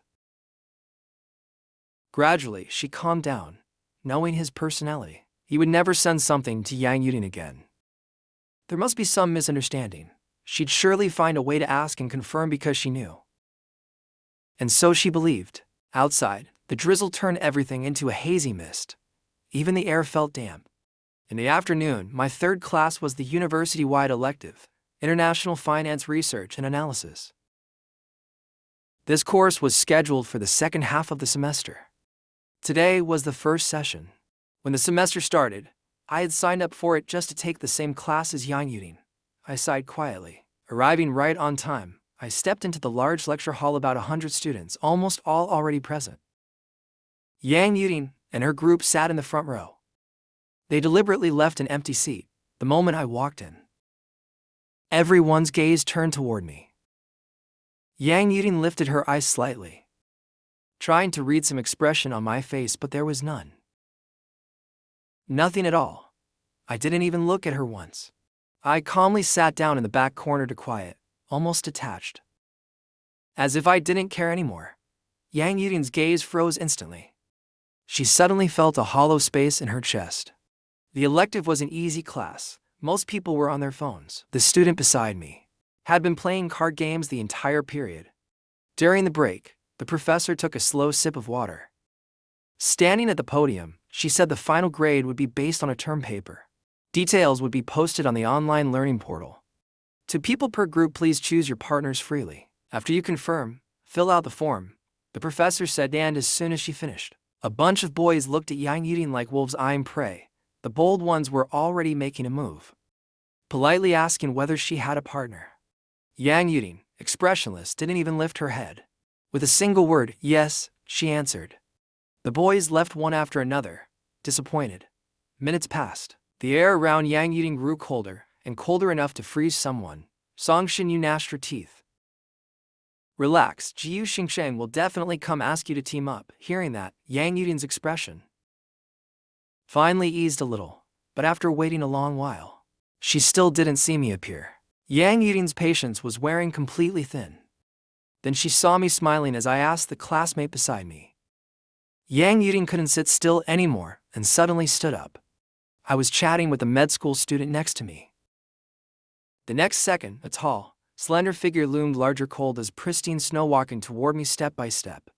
Gradually, she calmed down, knowing his personality. He would never send something to Yang Yuting again. There must be some misunderstanding. She'd surely find a way to ask and confirm because she knew. And so she believed. Outside, the drizzle turned everything into a hazy mist. Even the air felt damp. In the afternoon, my third class was the university-wide elective, International Finance Research and Analysis. This course was scheduled for the second half of the semester. Today was the first session. When the semester started, I had signed up for it just to take the same class as Yang Yuting. I sighed quietly. Arriving right on time, I stepped into the large lecture hall, about 100 students, almost all already present. Yang Yuting and her group sat in the front row. They deliberately left an empty seat the moment I walked in. Everyone's gaze turned toward me. Yang Yuting lifted her eyes slightly, trying to read some expression on my face, but there was none. Nothing at all. I didn't even look at her once. I calmly sat down in the back corner to quiet, almost detached. As if I didn't care anymore. Yang Yuting's gaze froze instantly. She suddenly felt a hollow space in her chest. The elective was an easy class. Most people were on their phones. The student beside me had been playing card games the entire period. During the break, the professor took a slow sip of water. Standing at the podium, she said the final grade would be based on a term paper. Details would be posted on the online learning portal. 2 people per group, please choose your partners freely. After you confirm, fill out the form, the professor said, and as soon as she finished, a bunch of boys looked at Yang Yuting like wolves eyeing prey. The bold ones were already making a move, politely asking whether she had a partner. Yang Yuting, expressionless, didn't even lift her head. With a single word, yes, she answered. The boys left one after another, disappointed. Minutes passed. The air around Yang Yuting grew colder, and colder enough to freeze someone. Song Xinyu gnashed her teeth. Relax, Jiu Xingsheng will definitely come ask you to team up. Hearing that, Yang Yuting's expression finally eased a little, but after waiting a long while, she still didn't see me appear. Yang Yuting's patience was wearing completely thin. Then she saw me smiling as I asked the classmate beside me. Yang Yuting couldn't sit still anymore and suddenly stood up. I was chatting with a med school student next to me. The next second, a tall, slender figure loomed larger, cold as pristine snow, walking toward me step by step.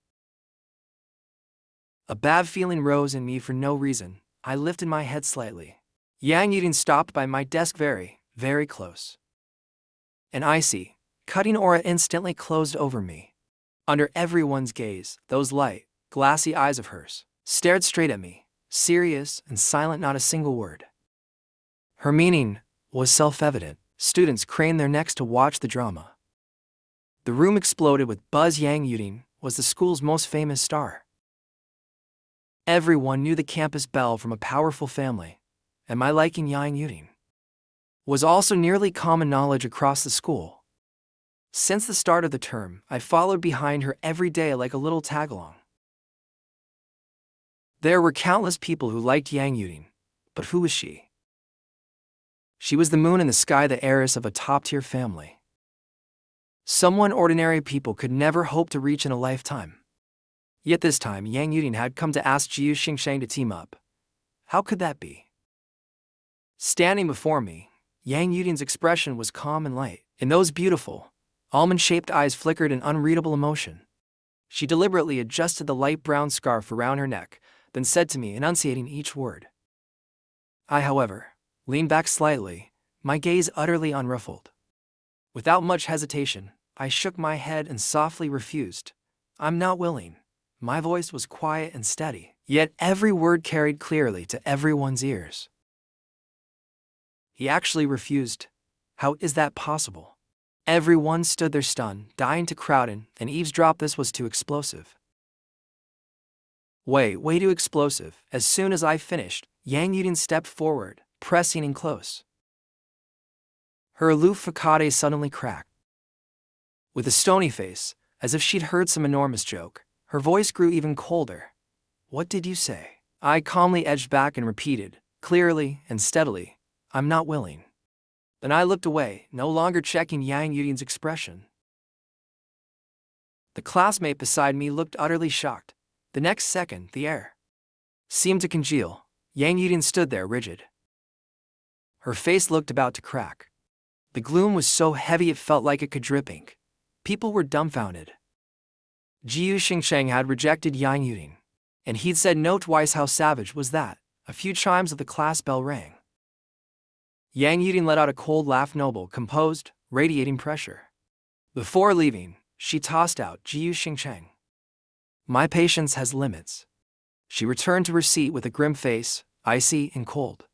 A bad feeling rose in me for no reason. I lifted my head slightly. Yang Yuting stopped by my desk very, very close. An icy, cutting aura instantly closed over me. Under everyone's gaze, those light, glassy eyes of hers stared straight at me, serious and silent, not a single word. Her meaning was self-evident. Students craned their necks to watch the drama. The room exploded with buzz. Yang Yuting was the school's most famous star. Everyone knew the campus belle from a powerful family, and my liking Yang Yuting was also nearly common knowledge across the school. Since the start of the term, I followed behind her every day like a little tagalong. There were countless people who liked Yang Yuting, but who was she? She was the moon in the sky, the heiress of a top-tier family. Someone ordinary people could never hope to reach in a lifetime. Yet this time, Yang Yuting had come to ask Jiu Xingsheng to team up. How could that be? Standing before me, Yang Yuting's expression was calm and light. In those beautiful, almond-shaped eyes flickered an unreadable emotion. She deliberately adjusted the light brown scarf around her neck, then said to me, enunciating each word. I, however, leaned back slightly, my gaze utterly unruffled. Without much hesitation, I shook my head and softly refused. I'm not willing. My voice was quiet and steady, yet every word carried clearly to everyone's ears. He actually refused. How is that possible? Everyone stood there stunned, dying to crowd in and eavesdrop. This was too explosive. Way too explosive. As soon as I finished, Yang Yudin stepped forward, pressing in close. Her aloof facade suddenly cracked. With a stony face, as if she'd heard some enormous joke, her voice grew even colder. What did you say? I calmly edged back and repeated, clearly and steadily, I'm not willing. Then I looked away, no longer checking Yang Yudin's expression. The classmate beside me looked utterly shocked. The next second, the air seemed to congeal. Yang Yudin stood there rigid. Her face looked about to crack. The gloom was so heavy it felt like it could drip ink. People were dumbfounded. Jiu Xingsheng had rejected Yang Yudin, and he'd said no twice. How savage was that? A few chimes of the class bell rang. Yang Yudin let out a cold laugh, noble, composed, radiating pressure. Before leaving, she tossed out Jiu Xingsheng. My patience has limits. She returned to her seat with a grim face, icy and cold.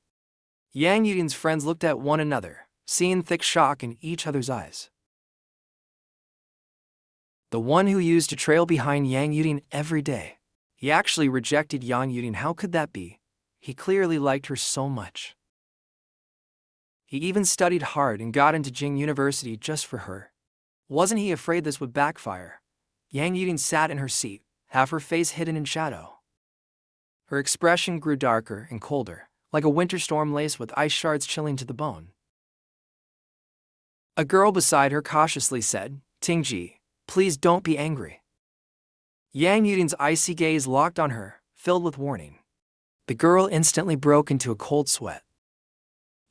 Yang Yudin's friends looked at one another, seeing thick shock in each other's eyes. The one who used to trail behind Yang Yudin every day. He actually rejected Yang Yudin. How could that be? He clearly liked her so much. He even studied hard and got into Jing University just for her. Wasn't he afraid this would backfire? Yang Yudin sat in her seat, half her face hidden in shadow. Her expression grew darker and colder, like a winter storm laced with ice shards chilling to the bone. A girl beside her cautiously said, Tingji, please don't be angry. Yang Yudin's icy gaze locked on her, filled with warning. The girl instantly broke into a cold sweat.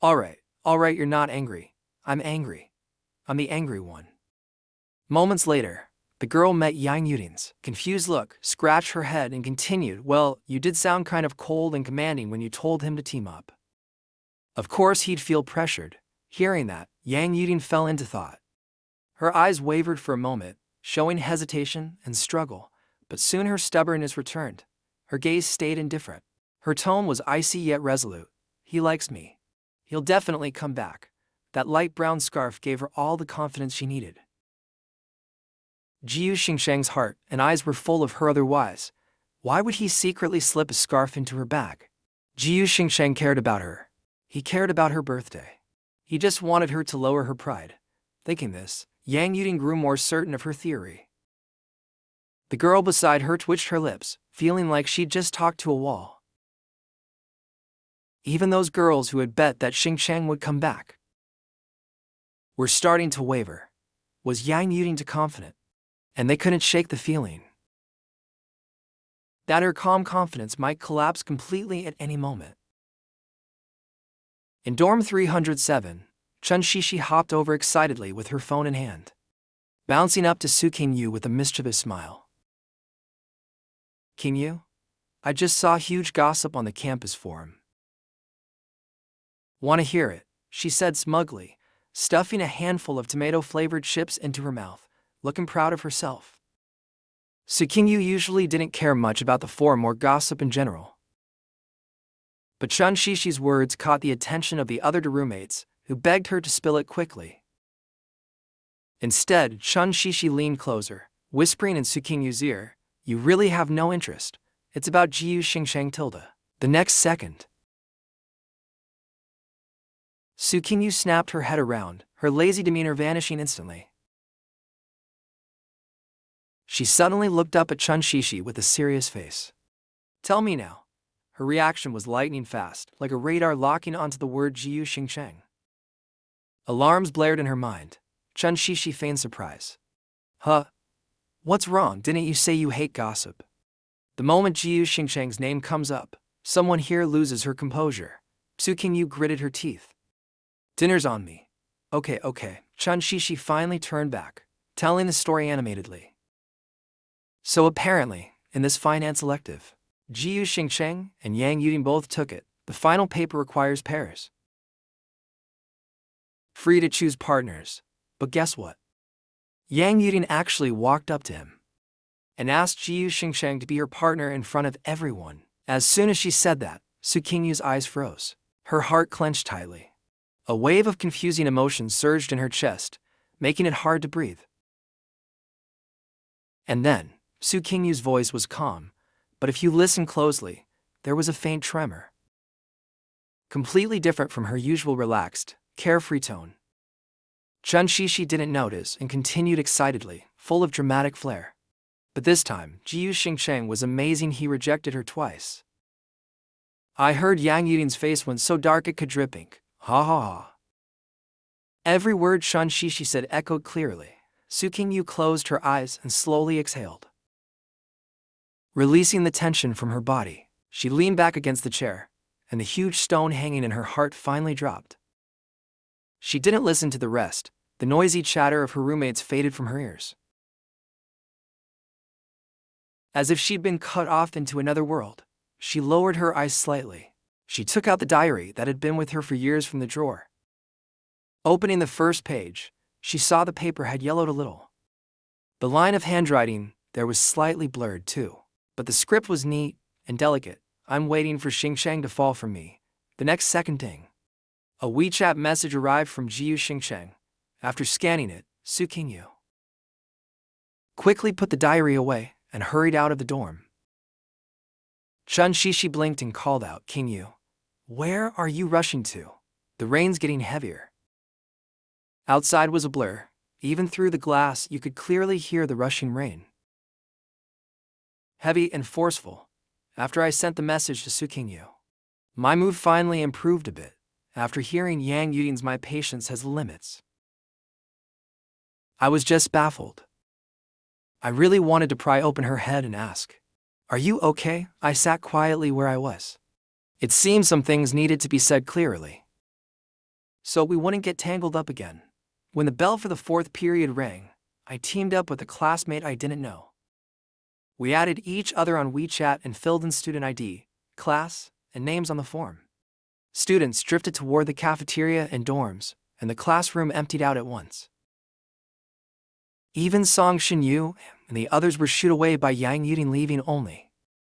All right, you're not angry. I'm angry. I'm the angry one. Moments later, the girl met Yang Yudin's confused look, scratched her head and continued, well, you did sound kind of cold and commanding when you told him to team up. Of course he'd feel pressured. Hearing that, Yang Yudin fell into thought. Her eyes wavered for a moment, showing hesitation and struggle, but soon her stubbornness returned. Her gaze stayed indifferent. Her tone was icy yet resolute. He likes me. He'll definitely come back. That light brown scarf gave her all the confidence she needed. Jiu Xingsheng's heart and eyes were full of her otherwise. Why would he secretly slip a scarf into her bag? Jiu Xingsheng cared about her. He cared about her birthday. He just wanted her to lower her pride. Thinking this, Yang Yudin grew more certain of her theory. The girl beside her twitched her lips, feeling like she'd just talked to a wall. Even those girls who had bet that Xingsheng would come back were starting to waver. Was Yang Yudin too confident? And they couldn't shake the feeling that her calm confidence might collapse completely at any moment. In dorm 307, Chun Shishi hopped over excitedly with her phone in hand, bouncing up to Su Qingyu with a mischievous smile. Qingyu, I just saw huge gossip on the campus forum. Want to hear it? She said smugly, stuffing a handful of tomato-flavored chips into her mouth, looking proud of herself. Su Qingyu usually didn't care much about the forum or gossip in general. But Chun Shishi's words caught the attention of the other roommates, who begged her to spill it quickly. Instead, Chun Shishi leaned closer, whispering in Su Qingyu's ear, you really have no interest. It's about Jiu Xingsheng tilde. The next second, Su Qingyu snapped her head around, her lazy demeanor vanishing instantly. She suddenly looked up at Chun Shishi with a serious face. Tell me now. Her reaction was lightning fast, like a radar locking onto the word Jiu Xingsheng. Alarms blared in her mind. Chun Shishi feigned surprise. Huh? What's wrong? Didn't you say you hate gossip? The moment Jiu Xingsheng's name comes up, someone here loses her composure. Su Qingyu gritted her teeth. Dinner's on me. Okay. Chun Shishi finally turned back, telling the story animatedly. So apparently, in this finance elective, Jiu Xingcheng and Yang Yuding both took it. The final paper requires pairs. Free to choose partners. But guess what? Yang Yuding actually walked up to him and asked Jiu Xingcheng to be her partner in front of everyone. As soon as she said that, Su Qingyu's eyes froze. Her heart clenched tightly. A wave of confusing emotions surged in her chest, making it hard to breathe. And then, Su Qingyu's voice was calm, but if you listen closely, there was a faint tremor. Completely different from her usual relaxed, carefree tone. Chun Shishi didn't notice and continued excitedly, full of dramatic flair. But this time, Jiu Xingcheng was amazing. He rejected her twice. I heard Yang Yuding's face went so dark it could drip ink. Ha ha ha. Every word Chun Shishi said echoed clearly. Su Qingyu closed her eyes and slowly exhaled. Releasing the tension from her body, she leaned back against the chair, and the huge stone hanging in her heart finally dropped. She didn't listen to the rest. The noisy chatter of her roommates faded from her ears. As if she'd been cut off into another world, she lowered her eyes slightly. She took out the diary that had been with her for years from the drawer. Opening the first page, she saw the paper had yellowed a little. The line of handwriting there was slightly blurred too, but the script was neat and delicate. I'm waiting for Xingcheng to fall for me. The next second ding. A WeChat message arrived from Jiu Xingcheng. After scanning it, Su Qingyu quickly put the diary away and hurried out of the dorm. Chun Shishi blinked and called out, Qingyu, where are you rushing to? The rain's getting heavier. Outside was a blur. Even through the glass, you could clearly hear the rushing rain. Heavy and forceful. After I sent the message to Su Qingyu, my mood finally improved a bit. After hearing Yang Yuding's my patience has limits. I was just baffled. I really wanted to pry open her head and ask, are you okay? I sat quietly where I was. It seemed some things needed to be said clearly, so we wouldn't get tangled up again. When the bell for the 4th period rang, I teamed up with a classmate I didn't know. We added each other on WeChat and filled in student ID, class, and names on the form. Students drifted toward the cafeteria and dorms, and the classroom emptied out at once. Even Song Xinyu and the others were shooed away by Yang Yuding, leaving only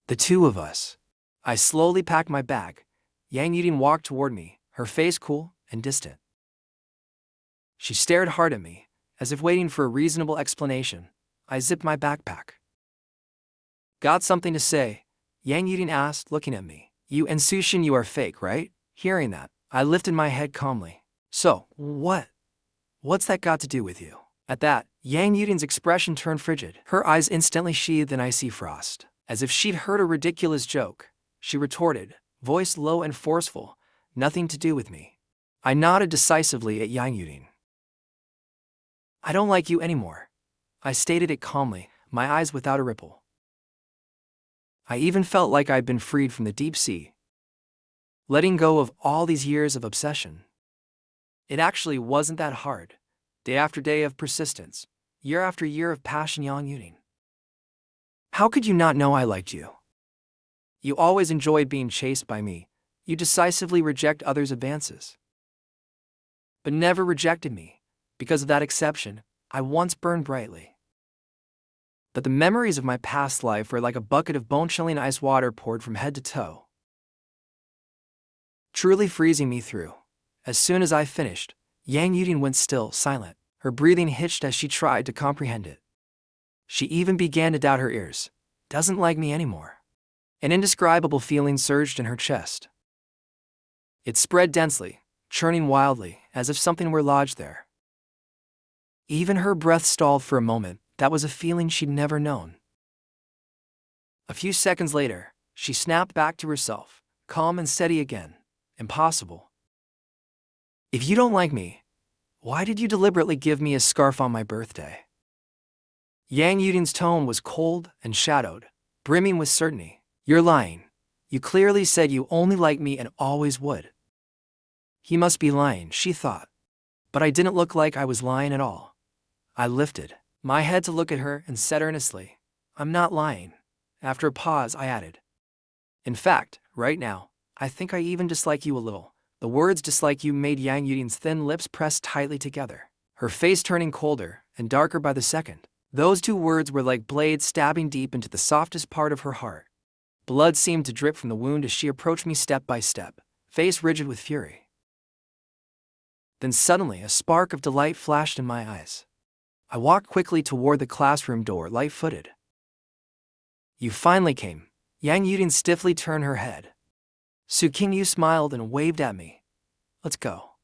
the two of us. I slowly packed my bag. Yang Yuding walked toward me, her face cool and distant. She stared hard at me, as if waiting for a reasonable explanation. I zipped my backpack. Got something to say? Yang Yuding asked, looking at me. You and Su Xinyu are fake, right? Hearing that, I lifted my head calmly. So, what's that got to do with you? At that, Yang Yuding's expression turned frigid. Her eyes instantly sheathed in icy frost. As if she'd heard a ridiculous joke, she retorted, voice low and forceful, nothing to do with me. I nodded decisively at Yang Yuding. I don't like you anymore. I stated it calmly, my eyes without a ripple. I even felt like I'd been freed from the deep sea, letting go of all these years of obsession. It actually wasn't that hard. Day after day of persistence, year after year of passion. Yang Yuding, how could you not know I liked you? You always enjoyed being chased by me. You decisively reject others' advances, but never rejected me. Because of that exception, I once burned brightly. But the memories of my past life were like a bucket of bone-chilling ice water poured from head to toe, truly freezing me through. As soon as I finished, Yang Yuding went still, silent. Her breathing hitched as she tried to comprehend it. She even began to doubt her ears. Doesn't like me anymore. An indescribable feeling surged in her chest. It spread densely, churning wildly, as if something were lodged there. Even her breath stalled for a moment. That was a feeling she'd never known. A few seconds later, she snapped back to herself, calm and steady again. Impossible. If you don't like me, why did you deliberately give me a scarf on my birthday? Yang Yuding's tone was cold and shadowed, brimming with certainty. You're lying. You clearly said you only liked me and always would. He must be lying, she thought. But I didn't look like I was lying at all. I lifted my head to look at her and said earnestly, "I'm not lying." After a pause, I added, "In fact, right now, I think I even dislike you a little." The words "dislike you" made Yang Yuding's thin lips press tightly together, her face turning colder and darker by the second. Those two words were like blades stabbing deep into the softest part of her heart. Blood seemed to drip from the wound as she approached me step by step, face rigid with fury. Then suddenly a spark of delight flashed in my eyes. I walked quickly toward the classroom door, light-footed. "You finally came." Yang Yuding stiffly turned her head. Su Qingyu smiled and waved at me. "Let's go."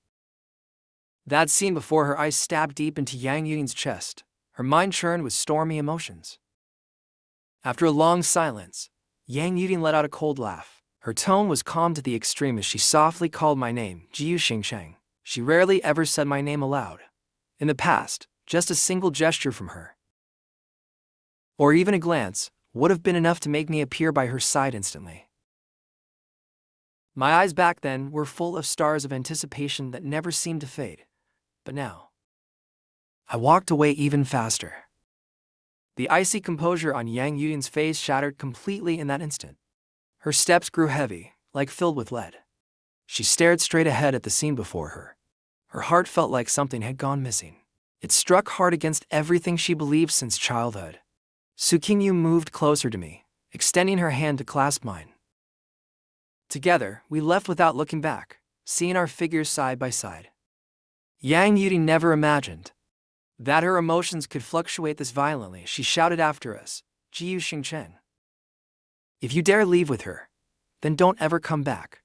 That scene before her eyes stabbed deep into Yang Yuding's chest. Her mind churned with stormy emotions. After a long silence, Yang Yuding let out a cold laugh. Her tone was calm to the extreme as she softly called my name, Jiu Xingsheng. She rarely ever said my name aloud. In the past, just a single gesture from her, or even a glance, would have been enough to make me appear by her side instantly. My eyes back then were full of stars of anticipation that never seemed to fade. But now, I walked away even faster. The icy composure on Yang Yuding's face shattered completely in that instant. Her steps grew heavy, like filled with lead. She stared straight ahead at the scene before her. Her heart felt like something had gone missing. It struck hard against everything she believed since childhood. Su Qingyu moved closer to me, extending her hand to clasp mine. Together, we left without looking back, seeing our figures side by side. Yang Yuding never imagined that her emotions could fluctuate this violently. She shouted after us, "Jiu Xingchen. If you dare leave with her, then don't ever come back."